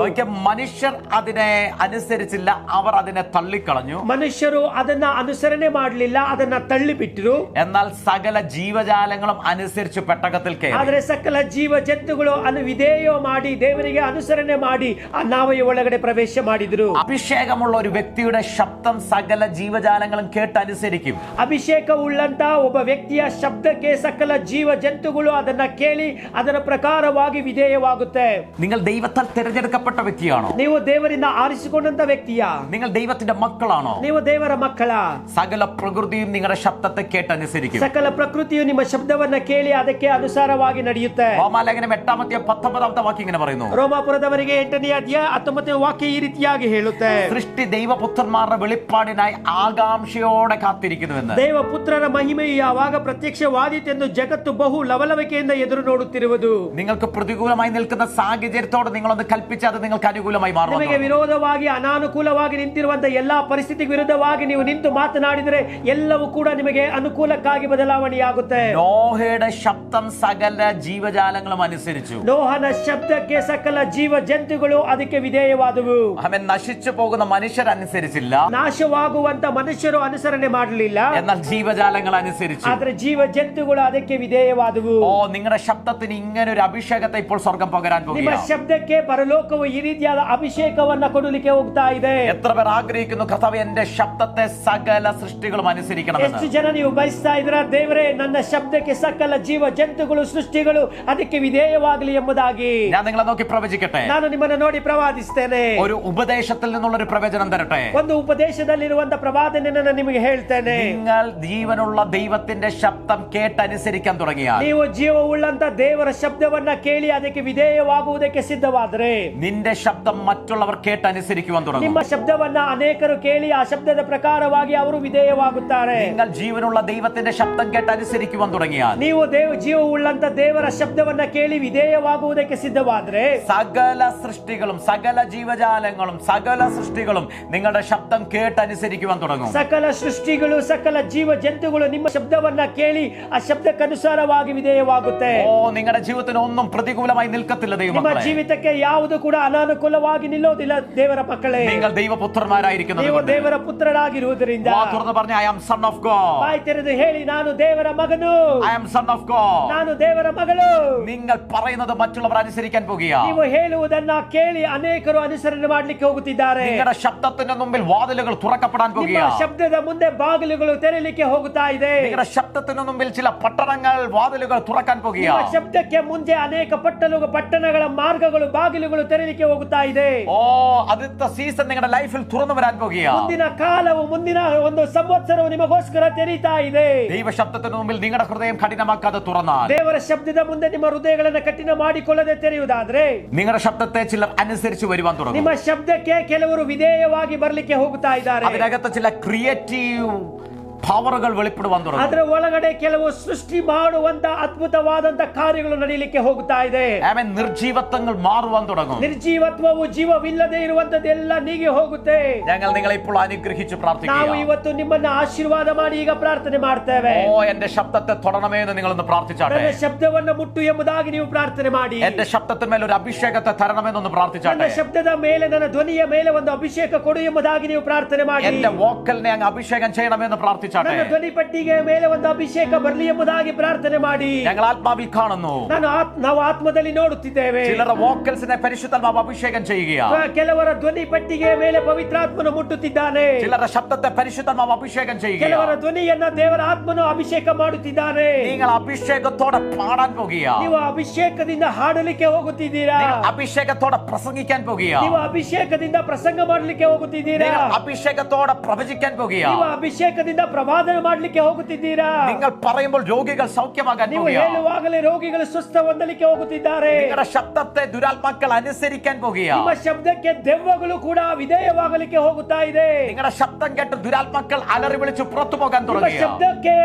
മനുഷ്യർ അതിനെ അനുസരിച്ചില്ല, അവർ അതിനെ തള്ളിക്കളഞ്ഞു. ಮನುಷ್ಯರು ಅದನ್ನ ಅನುಸರಣೆ ಮಾಡಲಿಲ್ಲ, ಅದನ್ನ ತಳ್ಳಿಬಿಟ್ರು. എന്നാൽ സകല ജീവജാലങ്ങളും അനുസരിച്ച് പെട്ടകത്തിൽ കയറി. ಆದ್ರೆ ಸಕಲ ಜೀವ ಜಂತುಗಳು ವಿಧೇಯ ಮಾಡಿ ದೇವರಿಗೆ ಅನುಸರಣೆ ಮಾಡಿ ಆ ನಾವೆಯ ಒಳಗಡೆ ಪ್ರವೇಶ ಮಾಡಿದ್ರು. അഭിഷേകമുള്ള ഒരു വ്യക്തിയുടെ ശബ്ദം സകല ജീവജാലങ്ങളും കേട്ടനുസരിക്കും. ಅಭಿಷೇಕ ಉಳ್ಳಂತ ಒಬ್ಬ ವ್ಯಕ್ತಿಯ ಶಬ್ದಕ್ಕೆ ಸಕಲ ಜೀವ ಜಂತುಗಳು ಅದನ್ನ ಕೇಳಿ ಅದರ ಪ್ರಕಾರವಾಗಿ ವಿಧೇಯವಾಗುತ್ತೆ. നിങ്ങൾ ദൈവത്താൽ തിരഞ്ഞെടുക്കപ്പെട്ട വ്യക്തിയാണോ? ನೀವು ದೇವರಿಂದ ಆರಿಸಿಕೊಂಡಂತ ವ್ಯಕ್ತಿಯ? നിങ്ങൾ ദൈവത്തിന്റെ മക്കളാണോ? ನೀವು ದೇವರ ಮಕ್ಕಳ? സകല പ്രകൃതിയും നിങ്ങളുടെ ശബ്ദത്തെ കേട്ടനുസരിക്കും. ಸಕಲ ಪ್ರಕೃತಿಯು ನಿಮ್ಮ ಶಬ್ದವನ್ನ ಕೇಳಿ ಅದಕ್ಕೆ ಅನುಸಾರವಾಗಿ ನಡೆಯುತ್ತೆ. റോമാലേഖനം 8-19 വാക്യം ഇങ്ങനെ പറയുന്നു. ರೋಮಾಪುರದವರಿಗೆ 8ನೇ ಅಧ್ಯಾಯ 19ನೇ ವಾಕ್ಯ ಈ ರೀತಿಯಾಗಿ ಹೇಳುತ್ತೆ. സൃഷ്ടി ദൈവപുത്രന്മാരുടെ വെളിപ്പാടിനായി ആകാംക്ഷയോടെ കാത്തിരിക്കുന്നുവെന്ന്. ದೇವಪುತ್ರರ ಮಹಿಮೆಯು ಯಾವಾಗ ಪ್ರತ್ಯಕ್ಷವಾದೀತೆಂದು ಜಗತ್ತು ಬಹು ಲವಲವಿಕೆಯಿಂದ ಎದುರು ನೋಡುತ್ತಿರುವುದು. നിങ്ങൾക്ക് പ്രതികൂലമായി നിൽക്കുന്ന സാഹചര്യത്തോട് നിങ്ങളൊന്ന് കൽപ്പിച്ച് അത് നിങ്ങൾക്ക് അനുകൂലമായി മാറും. ನಿಮಗೆ ವಿರೋಧವಾಗಿ ಅನಾನುಕೂಲವಾಗಿ ನಿಂತಿರುವಂತ ಎಲ್ಲಾ ಪರಿಸ್ಥಿತಿಗೆ ವಿರುದ್ಧವಾಗಿ ನೀವು ನಿಂತು ಮಾತನಾಡಿದರೆ ಎಲ್ಲವೂ ಕೂಡ ನಿಮಗೆ ಅನುಕೂಲಕ್ಕಾಗಿ ಬದಲಾವಣೆಯಾಗುತ್ತೆ. നോഹയുടെ ശബ്ദം സകല ജീവജാലങ്ങളും അനുസരിച്ചു. ನೋಹನ ಶಬ್ದಕ್ಕೆ ಸಕಲ ಜೀವ ಜಂತುಗಳು ಅದಕ್ಕೆ ವಿಧೇಯವಾದವು. അവൻ നശിച്ചു പോകുന്ന മനുഷ്യരനുസരിച്ചില്ല, ನಾಶವಾಗುವಂತ ಮನುಷ್ಯರು ಅನುಸರಣೆ ಮಾಡಲಿಲ್ಲ, എന്നാൽ ജീവജാലങ്ങൾ അനുസരിച്ചു. ಆದ್ರೆ ಜೀವ ಜಂತುಗಳು ಅದಕ್ಕೆ ವಿಧೇಯವಾದವು. നിങ്ങളുടെ ശബ്ദത്തിന് ഇങ്ങനെ ഒരു അഭിഷേകത്തെ ഇപ്പോൾ സ്വർഗം പകരാൻ ನಿಮ್ಮ പോകുകയാണ്. ಶಬ್ದಕ್ಕೆ ಪರಲೋಕವು ಈ ರೀತಿಯಾದ ಅಭಿಷೇಕವನ್ನ ಕೊಡಲಿಕ್ಕೆ ಹೋಗ್ತಾ ಇದೆ. എത്ര പേർ ആഗ്രഹിക്കുന്നു, കർത്താവേ എന്റെ ശബ്ദത്തെ സകല സൃഷ്ടികളും അനുസരിക്കണമെന്ന്? ಎಷ್ಟು ಜನ ನೀವು ಬಯಸ್ತಾ ಇದ್ರ, ದೇವರೇ ನನ್ನ ಶಬ್ದಕ್ಕೆ ಸಕಲ ಜೀವ ಜಂತುಗಳು ಸೃಷ್ಟಿಗಳು ಅದಕ್ಕೆ ವಿಧೇಯವಾಗಲಿ ಎಂಬುದಾಗಿ? ഞാൻ നിങ്ങളെ നോക്കി പ്രവചിക്കട്ടെ. ನಾನು ನಿಮ್ಮನ್ನ ನೋಡಿ ಪ್ರವಾದಿಸ್ತೇನೆ. ഒരു ഉപദേശത്തിൽ നിന്നുള്ള ഒരു പ്രവചനം തരട്ടെ. ಒಂದು ಉಪದೇಶದಲ್ಲಿರುವಂತ ಪ್ರವಾದನೆಯನ್ನು ನಿಮಗೆ ಹೇಳ್ತೇನೆ. നിങ്ങൾ ജീവനുള്ള ദൈവത്തിന്റെ ശബ്ദം കേട്ടനുസരിക്കാൻ തുടങ്ങിയാൽ, ನೀವು ಜೀವವುಳ್ಳಂತ ದೇವರ ಶಬ್ದವನ್ನ ಕೇಳಿ ಅದಕ್ಕೆ ವಿಧೇಯವಾಗುವುದಕ್ಕೆ ಸಿದ್ಧವಾದರೆ, നിന്റെ ശബ്ദം മറ്റുള്ളവർ കേട്ടനുസരിക്കുവാൻ തുടങ്ങും. ನಿಮ್ಮ ಶಬ್ದವನ್ನ ಅನೇಕರು ಕೇಳಿ ಆ ಶಬ್ದದ ಪ್ರಕಾರವಾಗಿ ಅವರು ವಿಧೇಯವಾಗುತ್ತಾರೆ. നിങ്ങൾ ജീവനുള്ള ദൈവത്തിന്റെ ശബ്ദം കേട്ടനുസരിക്കുവാൻ തുടങ്ങിയാൽ, ನೀವು ಜೀವವುಳ್ಳಂತ ದೇವರ ಶಬ್ದವನ್ನ ಕೇಳಿ ವಿಧೇಯವಾಗುವುದಕ್ಕೆ ಸಿದ್ಧವಾದ್ರೆ, സകല സൃഷ്ടികളും സകല ജീവജാലങ്ങളും സകല സൃഷ്ടികളും നിങ്ങളുടെ ശബ്ദം കേട്ടനുസരിക്കുവാൻ തുടങ്ങും. ಸಕಲ ಸೃಷ್ಟಿಗಳು ಸಕಲ ಜೀವ ಜಂತುಗಳು ನಿಮ್ಮ ಶಬ್ದವನ್ನ ಕೇಳಿ ಆ ಶಬ್ದಕ್ಕನುಸಾರವಾಗಿ ವಿಧೇಯವಾಗುತ್ತೆ. നിങ്ങളുടെ ജീവിതത്തിന് ഒന്നും പ്രതികൂലമായി നിൽക്കത്തില്ല ನಿಮ್ಮ ദൈവമക്കളെ. ಜೀವಿತಕ್ಕೆ ಯಾವುದು ಕೂಡ ಅನಾನುಕೂಲವಾಗಿ ನಿಲ್ಲೋದಿಲ್ಲ ದೇವರ ಮಕ್ಕಳೇ. നിങ്ങൾ ദൈവപുത്രന്മാരായിരിക്കുന്നത് ನೀವು കൊണ്ട് ದೇವರ ಪುತ್ರರಾಗಿರುವುದರಿಂದ വാ തുറന്ന് പറഞ്ഞ I am son of God. ಬಾಯಿ ತೆರೆದು ಹೇಳಿ, ನಾನು ದೇವರ ಮಗನು, I am son of God. ನಾನು ದೇವರ ಮಗಳು. നിങ്ങൾ പറയുന്നത് മറ്റുള്ളവർ അനുസരിക്കാൻ പോകുക. ನೀವು ಹೇಳುವುದನ್ನ ಕೇಳಿ ಅನೇಕರು ಅನುಸರಣೆ ಮಾಡಲಿಕ್ಕೆ ಹೋಗುತ್ತಿದ್ದಾರೆ. നിങ്ങളുടെ ശബ്ദത്തിന്റെ മുമ്പിൽ വാതിലുകൾ തുറക്കപ്പെടാൻ പോകുക. ನಿಮ್ಮ ಶಬ್ದದ ಮುಂದೆ ಬಾಗಿಲುಗಳು ತೆರೆಯಲಿಕ್ಕೆ ಹೋಗುತ್ತಾ ಇದೆ. നിങ്ങളുടെ ശബ്ദത്തിന് മുമ്പിൽ ചില പട്ടണങ്ങൾ വാതിലുകൾ തുറക്കാൻ പോകുക. ನಿಮ್ಮ ಶಬ್ದಕ್ಕೆ ಮುಂದೆ ಅನೇಕ ಪಟ್ಟಣಗಳ ಮಾರ್ಗಗಳು ಬಾಗಿಲುಗಳು ತೆರೆಯಲಿಕ್ಕೆ ಹೋಗುತ್ತಾ ಇದೆ. അടുത്ത സീസൺ നിങ്ങളുടെ ലൈഫിൽ തുറന്നു വരാൻ പോകുക. ಮುಂದಿನ ಕಾಲವು, ಮುಂದಿನ ಒಂದು ಸಂವತ್ಸರವು ನಿಮಗೋಸ್ಕರ ತೆರೀತಾ ಇದೆ. ദൈവ ശബ്ദത്തിന് മുമ്പിൽ നിങ്ങളുടെ ഹൃദയം കഠിനമാക്കാതെ തുറന്നാൽ, ದೇವರ ಶಬ್ದದ ಮುಂದೆ ನಿಮ್ಮ ಹೃದಯಗಳನ್ನು ಕಠಿಣ ಮಾಡಿಕೊಳ್ಳದೆ ತೆರೆಯುವುದಾದ್ರೆ, നിങ്ങളുടെ ശബ്ദത്തെ ചിലർ അനുസരിച്ച് വരുവാൻ തുടങ്ങും. ನಿಮ್ಮ ಶಬ್ದಕ್ಕೆ ಕೆಲವರು ವಿಧೇಯವಾಗಿ ಬರಲಿಕ್ಕೆ ಹೋಗುತ್ತಾ ಇದ್ದಾರೆ. അതിനകത്ത് ചില ക്രിയേറ്റീവ് ಪವರ್ಗಳು വെളിപ്പെടുവാൻ തുടങ്ങും. ಅದರ ಒಳಗಡೆ ಕೆಲವು ಸೃಷ್ಟಿ ಮಾಡುವಂತ ಅದ್ಭುತವಾದಂತ ಕಾರ್ಯಗಳು ನಡೆಯಲಿಕ್ಕೆ ಹೋಗುತ್ತಾ ಇದೆ. ആമേൻ. നിർജീവത്വങ്ങൾ മാറുവാൻ തുടങ്ങും. ನಿರ್ಜೀವತ್ವವು, ಜೀವವಿಲ್ಲದೆ ಇರುವಂತದ್ದೆಲ್ಲ ನೀಗಿ ಹೋಗುತ್ತೆ. ഞങ്ങൾ നിങ്ങളെ ഇപ്പോൾ അനുഗ്രഹിച്ച് ನಾವು പ്രാർത്ഥിക്കുക. ಇವತ್ತು ನಿಮ್ಮನ್ನ ಆಶೀರ್ವಾದ ಮಾಡಿ ಈಗ ಪ್ರಾರ್ಥನೆ ಮಾಡ್ತೇವೆ. എന്റെ ശബ്ദത്തെ തൊടണമേ എന്ന് നിങ്ങളൊന്ന് പ്രാർത്ഥിച്ചാട്ടെ. ನನ್ನ ಶಬ್ದವನ್ನ ಮುಟ್ಟು ಎಂಬುದಾಗಿ ನೀವು ಪ್ರಾರ್ಥನೆ ಮಾಡಿ. എന്റെ ശബ്ദത്തിന്മേൽ ഒരു അഭിഷേകത്തെ തരണമെന്നൊന്ന് ನನ್ನ പ്രാർത്ഥിച്ചാട്ടെ. ಶಬ್ದದ ಮೇಲೆ, ನನ್ನ ಧ್ವನಿಯ ಮೇಲೆ ಒಂದು ಅಭಿಷೇಕ ಕೊಡು ಎಂಬುದಾಗಿ ನೀವು ಪ್ರಾರ್ಥನೆ ಮಾಡಿ. എന്റെ വോക്കലിനെ അങ്ങ് അഭിഷേകം ചെയ്യണമെന്ന് പ്രാർത്ഥിച്ചാട്ടെ. പ്രാർത്ഥിച്ചാട്ടെ. ನನ್ನ ಧ್ವನಿ ಪಟ್ಟಿಗೆ ಮೇಲೆ ಒಂದು ಅಭಿಷೇಕ ಬರಲಿ ಎಂಬುದಾಗಿ ಪ್ರಾರ್ಥನೆ ಮಾಡಿ. ഞങ്ങൾ ആത്മാവിൽ കാണുന്നു. ನಾವು ಆತ್ಮದಲ್ಲಿ ನೋಡುತ್ತಿದ್ದೇವೆ. ചിലരുടെ വോക്കൽസിനെ പരിശുദ്ധാത്മാവ് അഭിഷേകം ചെയ്യുകയാണ്. ಕೆಲವರ ಧ್ವನಿ ಪಟ್ಟಿಗೆ ಮೇಲೆ ಪವಿತ್ರಾತ್ಮನು ಮುಟ್ಟುತ್ತಿದ್ದಾನೆ. ചിലരുടെ ശബ്ദത്തെ പരിശുദ്ധാത്മാവ് അഭിഷേകം ചെയ്യുകയാണ്. ಕೆಲವರ ಧ್ವನಿಯನ್ನ ದೇವರ ಆತ್ಮನು ಅಭಿಷೇಕ ಮಾಡುತ್ತಿದ್ದಾನೆ. നിങ്ങൾ അഭിഷേകത്തോടെ പാടാൻ പോകുകയാണ്. ನೀವು ಅಭಿಷೇಕದಿಂದ ಹಾಡಲಿಕ್ಕೆ ಹೋಗುತ್ತಿದ್ದೀರಾ. അഭിഷേകത്തോടെ പ്രസംഗിക്കാൻ പോകുകയാണ്. ನೀವು ಅಭಿಷೇಕದಿಂದ ಪ್ರಸಂಗ ಮಾಡಲಿಕ್ಕೆ ಹೋಗುತ್ತಿದ್ದೀರಾ. അഭിഷേകത്തോടെ പ്രവചിക്കാൻ പോകുകയാണ്. ನೀವು ಅಭಿಷೇಕದಿಂದ ಪ್ರವಾದನ ಮಾಡಲಿಕ್ಕೆ ಹೋಗುತ್ತಿದ್ದೀರಾ. നിങ്ങൾ പറയുമ്പോൾ രോഗികൾ സൗഖ്യമാകാൻ ನೀವು പോകുകയാണ്. ಹೇಳುವಾಗಲೇ ರೋಗಿಗಳು ಸ್ವಸ್ಥ ಹೊಂದಲಿಕ್ಕೆ ಹೋಗುತ್ತಿದ್ದಾರೆ. നിങ്ങളുടെ ശബ്ദത്തെ ദുരാത്മാക്കൾ അനുസരിക്കാൻ പോകുകയാണ്. ನಿಮ್ಮ ಶಬ್ದಕ್ಕೆ ದೆವ್ವಗಳು ಕೂಡ ವಿಧೇಯವಾಗಲಿಕ್ಕೆ ಹೋಗುತ್ತಾ ಇದೆ. നിങ്ങളുടെ ശബ്ദം കേട്ട് ദുരാത്മാക്കൾ അലറി വിളിച്ച് പുറത്തു പോകാൻ ನಿಮ್ಮ തുടങ്ങി. ಶಬ್ದಕ್ಕೆ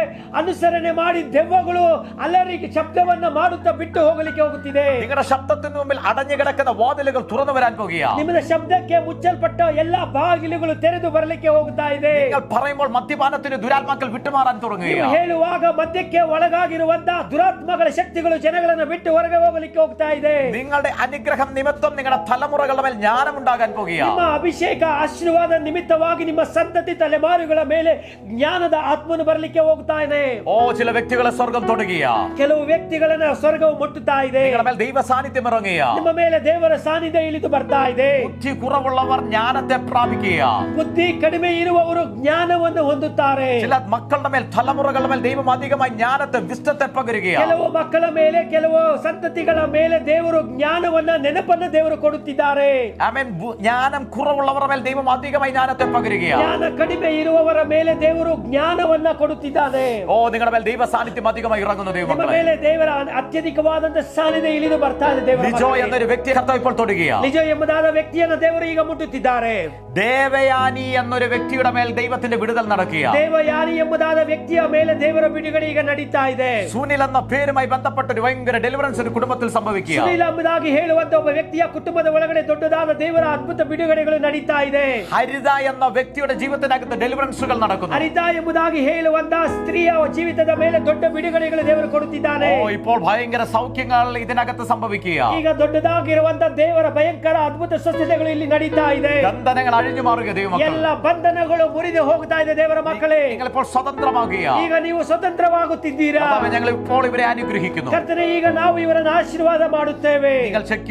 ಅನುಸರಣೆ ಮಾಡಿ ದೆವ್ವಗಳು ಅಲ್ಲರಿ ಶಬ್ದವನ್ನ ಮಾಡುತ್ತಾ ಬಿಟ್ಟು ಹೋಗಲಿಕ್ಕೆ ಹೋಗುತ್ತಿದೆ. നിങ്ങളുടെ ശബ്ദത്തിന് മുമ്പിൽ അടഞ്ഞു കിടക്കുന്ന വാതിലുകൾ തുറന്നു വരാൻ പോകുകയാണ്. ನಿಮ್ಮ ಶಬ್ದಕ್ಕೆ ಮುಚ್ಚಲ್ಪಟ್ಟ ಎಲ್ಲಾ ಬಾಗಿಲುಗಳು ತೆರೆದು ಬರಲಿಕ್ಕೆ ಹೋಗುತ್ತಾ ಇದೆ. നിങ്ങൾ പറയുമ്പോൾ മദ്യപാനത്തിന് ദുരാത്മാക്കൾ വിട്ടുമാറാൻ ನೀವು തുടങ്ങുകയാണ്. ಹೇಳುವಾಗ ಮದ್ಯಕ್ಕೆ ಒಳಗಾಗಿರುವಂತಹ ದುರಾತ್ಮಗಳ ಶಕ್ತಿಗಳು ಜನಗಳನ್ನು ಬಿಟ್ಟು ಹೊರಗೆ ಹೋಗಲಿಕ್ಕೆ ಹೋಗ್ತಾ ಇದೆ. നിങ്ങളുടെ അനുഗ്രഹം നിമിത്തം നിങ്ങളുടെ തലമുറകളുടെ മേൽ ജ്ഞാനം ഉണ്ടാകാൻ പോകുകയാണ്. ನಿಮ್ಮ ಅಭಿಷೇಕ ಆಶೀರ್ವಾದ ನಿಮಿತ್ತವಾಗಿ ನಿಮ್ಮ ಸಂತತಿ ತಲೆಮಾರುಗಳ ಮೇಲೆ ಜ್ಞಾನದ ಆತ್ಮನು ಬರಲಿಕ್ಕೆ ಹೋಗ್ತಾನೆ. ഓ ചില വ്യക്തികളെ സ്വർഗം തൊടുകയാണ്. ಕೆಲವು ವ್ಯಕ್ತಿಗಳನ್ನ ಸ್ವರ್ಗವು ಮುಟ್ಟುತ್ತಾ ಇದೆ. നിങ്ങളുടെ മേൽ ദൈവ സാന്നിധ്യം ഇറങ്ങുകയാണ്. ನಿಮ್ಮ ಮೇಲೆ ದೇವರ ಸಾನ್ನಿಧ್ಯ ಇಳಿದು ಬರ್ತಾ ಇದೆ. ബുദ്ധി കുറവുള്ളവർ ജ്ഞാനത്തെ പ്രാപിക്കുകയാണ്. ಬುದ್ಧಿ ಕಡಿಮೆ ಇರುವವರು ಜ್ಞಾನವನ್ನು ಹೊಂದುತ್ತಾರೆ. ചില മക്കളുടെ മേൽ തലമുറകളുടെ മേൽ ദൈവം അധികമായി ജ്ഞാനത്തെ വിസ്തത്തെ പകരുകയാണ്. ಕೆಲವು ಮಕ್ಕಳ ಮೇಲೆ ಕೆಲವು ಸಂತತಿಗಳ ಮೇಲೆ ದೇವರು ಜ್ಞಾನವನ್ನ ನೆನಪನ್ನ ದೇವರು ಕೊಡುತ್ತಿದ್ದಾರೆ. ആമേൻ. ജ്ഞാനം കുറവുള്ളവരുടെ മേൽ ദൈവം അധികമായി ജ്ഞാനത്തെ പകരുകയാണ്. ಜ್ಞಾನ ಕಡಿಮೆ ಇರುವವರ ಮೇಲೆ ದೇವರು ಜ್ಞಾನವನ್ನ ಕೊಡುತ್ತಿದ್ದಾನೆ. ഓ നിങ്ങളുടെ മേൽ ദൈവ സാന്നിധ്യം അധികമായി ഇറങ്ങുന്നു ನಿಮ್ಮ ദൈവമക്കളെ. ಮೇಲೆ ದೇವರ ಅತ್ಯಧಿಕವಾದಂತಹ ಸಾನ್ನಿಧ್ಯ ಇಳಿದು ಬರ್ತಾ ಇದೆ. ದೇವರ ലിജോ ಮಕ್ಕಳೇ. എന്നൊരു വ്യക്തി കർത്താവ് ഇപ്പോൾ തൊടുകയാണ്. ಲಿಜೋ ಎಂಬುದಾದ ವ್ಯಕ್ತಿಯನ್ನು ದೇವರು ಈಗ ಮುಟ್ಟುತ್ತಿದ್ದಾರೆ. ദേവയാനി എന്നൊരു വ്യക്തിയുടെ മേൽ ദൈവത്തിന്റെ വിടുതൽ നടക്കുകയാണ്. ದೇವಯಾನಿ ಎಂಬುದಾದ ವ್ಯಕ್ತಿಯ ಮೇಲೆ ದೇವರ ಬಿಡುಗಡೆ ಈಗ ನಡೀತಾ ಇದೆ. സുനിൽ എന്ന പേരുമായി ബന്ധപ്പെട്ട ഒരു ഭയങ്കര ഡെലിവറൻസ് ഒരു കുടുംബത്തിൽ സംഭവിക്കുക. ಸುನೀಲ್ ಎಂಬುದಾಗಿ ಹೇಳುವಂತ ಒಬ್ಬ ವ್ಯಕ್ತಿಯ ಕುಟುಂಬದ ಒಳಗಡೆ ದೊಡ್ಡದಾದ ದೇವರ ಅದ್ಭುತ ಬಿಡುಗಡೆಗಳು ನಡೀತಾ ಇದೆ. ഹരിത എന്ന വ്യക്തിയുടെ ജീവിതത്തിനകത്ത് ഡെലിവറൻസുകൾ നടക്കുന്നു. ಹರಿತಾ ಎಂಬುದಾಗಿ ಹೇಳುವಂತ ಸ್ತ್ರೀಯ ಜೀವಿತದ ಮೇಲೆ ದೊಡ್ಡ ಬಿಡುಗಡೆಗಳು ದೇವರು ಕೊಡುತ್ತಿದ್ದಾನೆ. ഓ ഇപ്പോൾ ഭയങ്കര സൗഖ്യങ്ങൾ ഇതിനകത്ത് സംഭവിക്കുക. ಈಗ ದೊಡ್ಡದಾಗಿರುವಂತ ದೇವರ ಭಯಂಕರ ಅದ್ಭುತ ಸ್ವಸ್ಥತೆಗಳು ಇಲ್ಲಿ ನಡೀತಾ ಇದೆ. ബന്ധനങ്ങൾ അഴിഞ്ഞു മാറുക ദൈവമക്കളെ. ಎಲ್ಲ ಬಂಧನಗಳು ಮುರಿದು ಹೋಗ್ತಾ ಇದೆ ದೇವರ ಮಕ್ಕಳೇ. നിങ്ങൾ ഇപ്പോൾ സ്വതന്ത്രമാകുക. ಈಗ ನೀವು ಸ್ವತಂತ್ರವಾಗುತ್ತಿದ್ದೀರಾ. ഞങ്ങൾ ഇപ്പോൾ ഇവരെ അനുഗ്രഹിക്കുന്നു. ಕರ್ತನೇ, ಈಗ ನಾವು ಇವರನ್ನು ಆಶೀರ್ವಾದ ಮಾಡುತ್ತೇವೆ. നിങ്ങൾ ചെക്ക്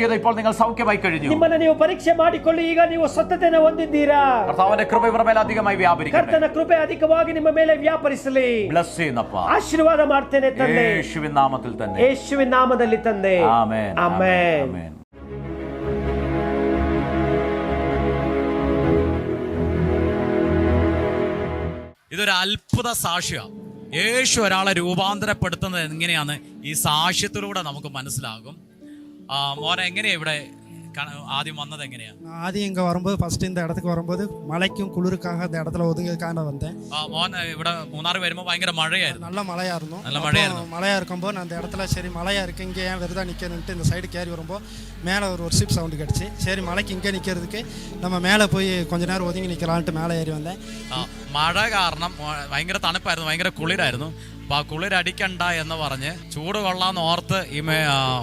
ചെയ്തോ ഇപ്പോൾ നിങ്ങൾ സൗഖ്യമായി കഴിഞ്ഞു. ನಿಮ್ಮನ್ನು ನೀವು ಪರೀಕ್ಷೆ ಮಾಡಿಕೊಳ್ಳಿ. ಈಗ ನೀವು ಸ್ವಸ್ಥತೆಯನ್ನು ಹೊಂದಿದ್ದೀರಾ. കർത്താവിന്റെ കൃപ ഇവരുടെ മേൽ അധികമായി വ്യാപരിക്കട്ടെ. ಕರ್ತನ ಕೃಪೆ ಅಧಿಕವಾಗಿ ನಿಮ್ಮ ಮೇಲೆ ವ್ಯಾಪರಿಸಲಿ. ബ്ലസ് ചെയ്യുന്നപ്പ ಆಶೀರ್ವಾದ ಮಾಡ್ತೇನೆ ತಂದೆ, യേശുവിൻ നാമത്തിൽ തന്നെ. ಯೇಸುವಿನ ನಾಮದಲ್ಲಿ ತಂದೆ. ആമേൻ. ಆಮೆನ್. ആമേൻ. ഇതൊരു അത്ഭുത സാക്ഷ്യമാണ്. യേശു ഒരാളെ രൂപാന്തരപ്പെടുത്തുന്നത് എങ്ങനെയാന്ന് ഈ സാക്ഷ്യത്തിലൂടെ നമുക്ക് മനസ്സിലാകും. മോനെ എങ്ങനെയാ ഇവിടെ ஆதி வந்தது எங்கனையா? ஆதி இங்கே வரும்போது ஃபர்ஸ்ட் இந்த இடத்துக்கு வரும்போது மழைக்கும் குளிருக்காக இந்த இடத்துல ஒதுங்கிறதுக்காக வந்தேன். മോൻ ഇവിടെ മൂന്നാർ വരുമ്പോൾ ഭയങ്കര മഴയായിരുന്നു. நல்ல மழையாയിരുന്നു. மழையா இருக்கும்போது நான் அந்த இடத்துல சரி மழையா இருக்கு, இங்கே ஏன் வெறுதா நிற்கணுன்ட்டு இந்த சைடு கேரி வரும்போது மேலே ஒரு ஒர்ஷிப் சவுண்டு கிடச்சி, சரி மழைக்கு இங்கே நிற்கிறதுக்கு நம்ம மேலே போய் கொஞ்ச நேரம் ஒதுங்கி நிற்கலான்ட்டு மேலே ஏறி வந்தேன். മഴ കാരണം ഭയങ്കര തണുപ്പായിരുന്നു, ഭയങ്കര കുളിരായിരുന്നു. അപ്പോൾ ആ കുളിരടിക്കണ്ട എന്ന് പറഞ്ഞ് ചൂട് കൊള്ളാന്ന് ഓർത്ത് ഈ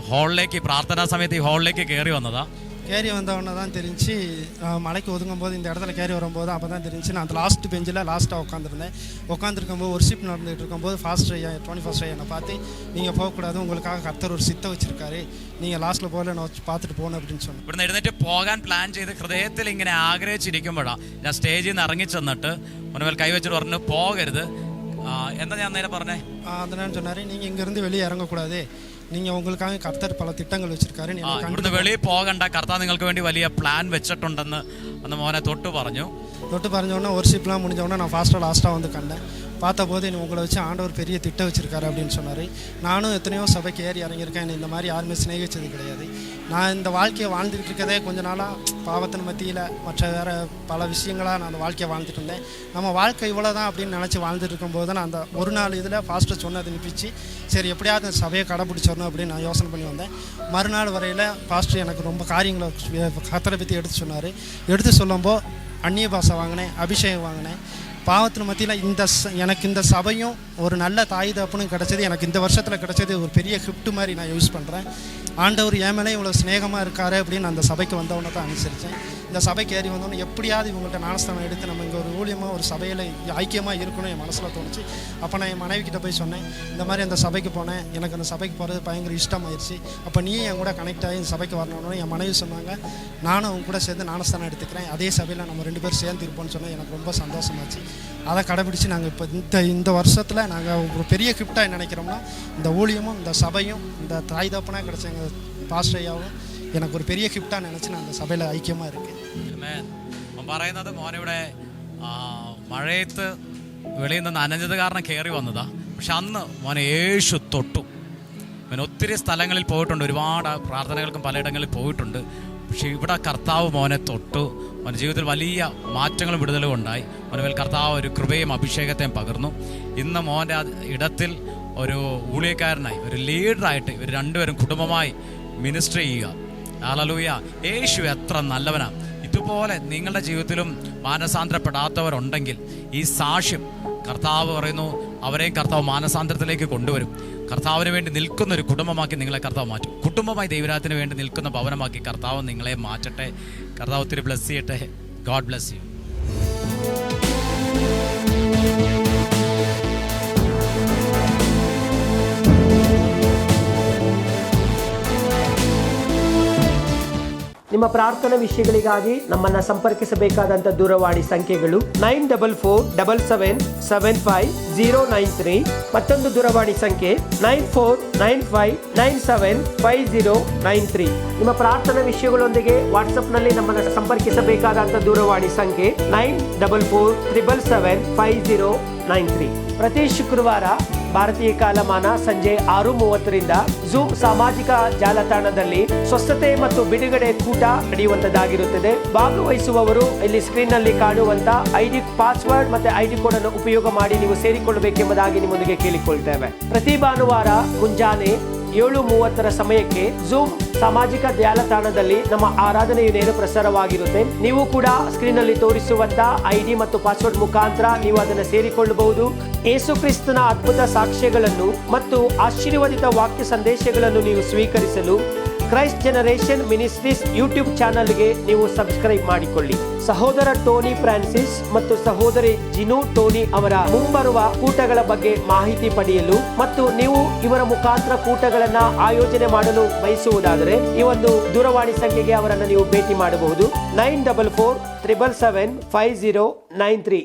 ഹാളിലേക്ക്, പ്രാർത്ഥനാ സമയത്ത് ഈ ഹാളിലേക്ക് കയറി വന്നതാ. கேரி வந்தவொடனே தான் தெரிஞ்சு மலைக்கு ஒதுங்கும் போது இந்த இடத்துல கேரி வரும்போது அப்போ தான் தெரிஞ்சு நான் அந்த லாஸ்ட் பெஞ்சில் லாஸ்ட்டாக உட்காந்துருந்தேன். உட்காந்துருக்கும்போது ஒர்ஷிப் நடந்துகிட்டு இருக்கும்போது ஃபாஸ்ட் ஐயா 21st ஐயா என்னை பார்த்து, நீங்கள் போகக்கூடாது, உங்களுக்காக கர்த்தர் ஒரு சித்தை வச்சிருக்காரு, நீங்கள் லாஸ்ட்டில் போகல நான் பார்த்துட்டு போகணும் அப்படின்னு சொன்னேன். ഇവിടുന്ന് എഴുന്നേറ്റ് പോകാൻ പ്ലാൻ ചെയ്ത് ഹൃദയത്തിൽ ഇങ്ങനെ ആഗ്രഹിച്ചിരിക്കുമ്പോഴാണ് ഞാൻ സ്റ്റേജിൽ നിന്ന് ഇറങ്ങി ചെന്നിട്ട് മുൻപിൽ കൈവച്ചിട്ട് പറഞ്ഞു പോകരുത്. എന്താ ഞാൻ നേരെ പറഞ്ഞേ? அதனால சொன்னார், நீங்கள் இங்கேருந்து வெளியே இறங்கக்கூடாது, நீங்கள் உங்களுக்காக கர்த்தர் பல திட்டங்கள் வச்சிருக்காரு, ഇവിടുന്ന് വെളിയിൽ പോകണ്ട, കർത്താവ് നിങ്ങൾക്ക് വേണ്ടി വലിയ പ്ലാൻ വെച്ചിട്ടുണ്ടെന്ന് അന്ന് മോനെ തൊട്ട് പറഞ്ഞു. தொட்டு பறஞ்சோடனே ஒர்ஷிப்லாம் முடிஞ்சோடனே நான் ஃபாஸ்ட்டாக லாஸ்ட்டாக வந்து கண்டேன். பார்த்தபோது உங்களை வச்சு ஆண்டவர் பெரிய திட்டம் வச்சிருக்காரு அப்படின்னு சொன்னார். நானும் எத்தனையோ சபைக்கு ஏறி இறங்கியிருக்கேன், இந்த மாதிரி யாருமே சிநேகிச்சது கிடையாது. நான் இந்த வாழ்க்கையை வாழ்ந்துட்டு இருக்கதே கொஞ்ச நாளாக பாவத்தின் மத்தியில் மற்ற வேறு பல விஷயங்களாக நான் அந்த வாழ்க்கையை வாழ்ந்துட்டு இருந்தேன். நம்ம வாழ்க்கை இவ்வளோ தான் அப்படின்னு நினச்சி வாழ்ந்துட்டு இருக்கும்போது தான் அந்த ஒரு நாள் இதில் ஃபாஸ்ட்டை சொன்னது நிப்பிச்சு, சரி எப்படியாவது அந்த சபையை கடைப்பிடிச்சிடணும் அப்படின்னு நான் யோசனை பண்ணி வந்தேன். மறுநாள் வரையில் பாஸ்டர் எனக்கு ரொம்ப காரியங்களை கர்த்தரை பற்றி எடுத்து சொன்னார். எடுத்து சொல்லும்போது அந்நிய பாஷை வாங்கினேன், அபிஷேகம் வாங்கினேன். பாவத்தின் மத்தியில் எனக்கு இந்த சபையும் ஒரு நல்ல தாய் தகப்பனும் கிடச்சது, எனக்கு இந்த வருஷத்தில் கிடச்சது ஒரு பெரிய கிஃப்ட் மாதிரி நான் யூஸ் பண்ணுறேன். ஆண்டவர் என் மேலே இவ்வளோ ஸ்நேகமாக இருக்காரு அப்படின்னு அந்த சபைக்கு வந்தவொன்னே தான் அனுசரித்தேன். இந்த சபைக்கு ஏறி வந்தோன்னே எப்படியாவது இவங்கள்ட்ட ஞானஸ்தானம் எடுத்து நம்ம இங்கே ஒரு ஊழியமாக ஒரு சபையில் ஐக்கியமாக இருக்கணும் என் மனசில் தோணுச்சு. அப்போ நான் என் மனைவி கிட்ட போய் சொன்னேன், இந்த மாதிரி அந்த சபைக்கு போனேன், எனக்கு அந்த சபைக்கு போகிறது பயங்கர இஷ்டமாயிருச்சு, அப்போ நீ என் கூட கனெக்ட் ஆகி இந்த சபைக்கு வரணும்னு என் மனைவி சொன்னாங்க. நானும் அவங்க கூட சேர்ந்து ஞானஸ்தானம் எடுத்துக்கிறேன், அதே சபையில் நம்ம 2 பேரும் சேர்ந்து இருப்போம்னு சொன்னால் எனக்கு ரொம்ப சந்தோஷமாச்சு. அதை கடைபிடிச்சு நாங்கள் இப்போ இந்த வருஷத்தில் நாங்கள் ஒரு பெரிய கிஃப்டாக நினைக்கிறோம்னா இந்த ஊழியமும் இந்த சபையும் இந்த தாய் தப்பனாக கிடச்ச எங்கள் പാസ്റ്റർ യാവും എനിക്ക് ഒരു പെരിയ ഗിഫ്റ്റാണ് നിനച്ച് ഞാൻ സഭയിൽ ഐക്യமாக ഇരിക്കും. പറയുന്നത് മോനിവിടെ മഴയത്ത് വെളിയിൽ നിന്ന് നനഞ്ഞത് കാരണം കയറി വന്നതാ. പക്ഷെ അന്ന് മോനെ യേശു തൊട്ടു. മോൻ ഒത്തിരി സ്ഥലങ്ങളിൽ പോയിട്ടുണ്ട്, ഒരുപാട് പ്രാർത്ഥനകൾക്കും പലയിടങ്ങളിൽ പോയിട്ടുണ്ട്. പക്ഷെ ഇവിടെ കർത്താവ് മോനെ തൊട്ടു. മോൻ്റെ ജീവിതത്തിൽ വലിയ മാറ്റങ്ങളും വിടുതലും ഉണ്ടായി. മോനെ മേൽ കർത്താവ് ഒരു കൃപയും അഭിഷേകത്തെയും പകർന്നു. ഇന്ന് മോൻ്റെ ഇടത്തിൽ ഒരു ഊഴിയക്കാരനായി, ഒരു ലീഡറായിട്ട് ഇവർ രണ്ടുപേരും കുടുംബമായി മിനിസ്റ്റർ ചെയ്യുക. ഹല്ലേലൂയ. യേശു എത്ര നല്ലവനാണ്. ഇതുപോലെ നിങ്ങളുടെ ജീവിതത്തിലും മാനസാന്തരപ്പെടാത്തവരുണ്ടെങ്കിൽ ഈ സാക്ഷ്യം കർത്താവ് പറയുന്നു, അവരെയും കർത്താവ് മാനസാന്തരത്തിലേക്ക് കൊണ്ടുവരും. കർത്താവിന് വേണ്ടി നിൽക്കുന്ന ഒരു കുടുംബമാക്കി നിങ്ങളെ കർത്താവ് മാറ്റും. കുടുംബമായി ദൈവരാജ്യത്തിന് വേണ്ടി നിൽക്കുന്ന ഭവനമാക്കി കർത്താവ് നിങ്ങളെ മാറ്റട്ടെ. കർത്താവ് ഒത്തിരി ബ്ലെസ് ചെയ്യട്ടെ. God bless you. ನಿಮ್ಮ ಪ್ರಾರ್ಥನಾ ವಿಷಯಗಳಿಗಾಗಿ ನಮ್ಮನ್ನು ಸಂಪರ್ಕಿಸಬೇಕಾದಂಥ ದೂರವಾಣಿ ಸಂಖ್ಯೆಗಳು 9447775093. ಮತ್ತೊಂದು ದೂರವಾಣಿ ಸಂಖ್ಯೆ 9495975093. ನಿಮ್ಮ ಪ್ರಾರ್ಥನಾ ವಿಷಯಗಳೊಂದಿಗೆ ವಾಟ್ಸಪ್ನಲ್ಲಿ ನಮ್ಮನ್ನು ಸಂಪರ್ಕಿಸಬೇಕಾದಂಥ ದೂರವಾಣಿ ಸಂಖ್ಯೆ 9477775093. ಪ್ರತಿ ಶುಕ್ರವಾರ ಭಾರತೀಯ ಕಾಲಮಾನ ಸಂಜೆ 6:30ರಿಂದ ಝೂಮ್ ಸಾಮಾಜಿಕ ಜಾಲತಾಣದಲ್ಲಿ ಸ್ವಸ್ಥತೆ ಮತ್ತು ಬಿಡುಗಡೆ ಕೂಟ ನಡೆಯುವಂತದ್ದಾಗಿರುತ್ತದೆ. ಭಾಗವಹಿಸುವವರು ಇಲ್ಲಿ ಸ್ಕ್ರೀನ್ ನಲ್ಲಿ ಕಾಣುವಂತ ಐಡಿ ಪಾಸ್ವರ್ಡ್ ಮತ್ತೆ ಐಡಿ ಕೋಡ್ ಅನ್ನು ಉಪಯೋಗ ಮಾಡಿ ನೀವು ಸೇರಿಕೊಳ್ಳಬೇಕೆಂಬುದಾಗಿ ನಿಮ್ಮೊಂದಿಗೆ ಕೇಳಿಕೊಳ್ತೇವೆ. ಪ್ರತಿ ಭಾನುವಾರ ಮುಂಜಾನೆ 7:30 ಸಮಯಕ್ಕೆ ಝೂಮ್ ಸಾಮಾಜಿಕ ಜಾಲತಾಣದಲ್ಲಿ ನಮ್ಮ ಆರಾಧನೆಯು ನೇರ ಪ್ರಸಾರವಾಗಿರುತ್ತೆ. ನೀವು ಕೂಡ ಸ್ಕ್ರೀನ್ ನಲ್ಲಿ ತೋರಿಸುವಂತ ಐಡಿ ಮತ್ತು ಪಾಸ್ವರ್ಡ್ ಮುಖಾಂತರ ನೀವು ಅದನ್ನು ಸೇರಿಕೊಳ್ಳಬಹುದು. ಯೇಸು ಕ್ರಿಸ್ತನ ಅದ್ಭುತ ಸಾಕ್ಷ್ಯಗಳನ್ನು ಮತ್ತು ಆಶೀರ್ವದಿತ ವಾಕ್ಯ ಸಂದೇಶಗಳನ್ನು ನೀವು ಸ್ವೀಕರಿಸಲು ಕ್ರೈಸ್ಟ್ ಜನರೇಷನ್ ಮಿನಿಸ್ಟ್ರೀಸ್ ಯೂಟ್ಯೂಬ್ ಚಾನಲ್ಗೆ ನೀವು ಸಬ್ಸ್ಕ್ರೈಬ್ ಮಾಡಿಕೊಳ್ಳಿ. ಸಹೋದರ ಟೋನಿ ಫ್ರಾನ್ಸಿಸ್ ಮತ್ತು ಸಹೋದರಿ ಜಿನು ಟೋನಿ ಅವರ ಮುಂಬರುವ ಕೂಟಗಳ ಬಗ್ಗೆ ಮಾಹಿತಿ ಪಡೆಯಲು ಮತ್ತು ನೀವು ಇವರ ಮುಖಾಂತರ ಕೂಟಗಳನ್ನ ಆಯೋಜನೆ ಮಾಡಲು ಬಯಸುವುದಾದರೆ ಈ ಒಂದು ದೂರವಾಣಿ ಸಂಖ್ಯೆಗೆ ಅವರನ್ನು ನೀವು ಭೇಟಿ ಮಾಡಬಹುದು. 9447775093.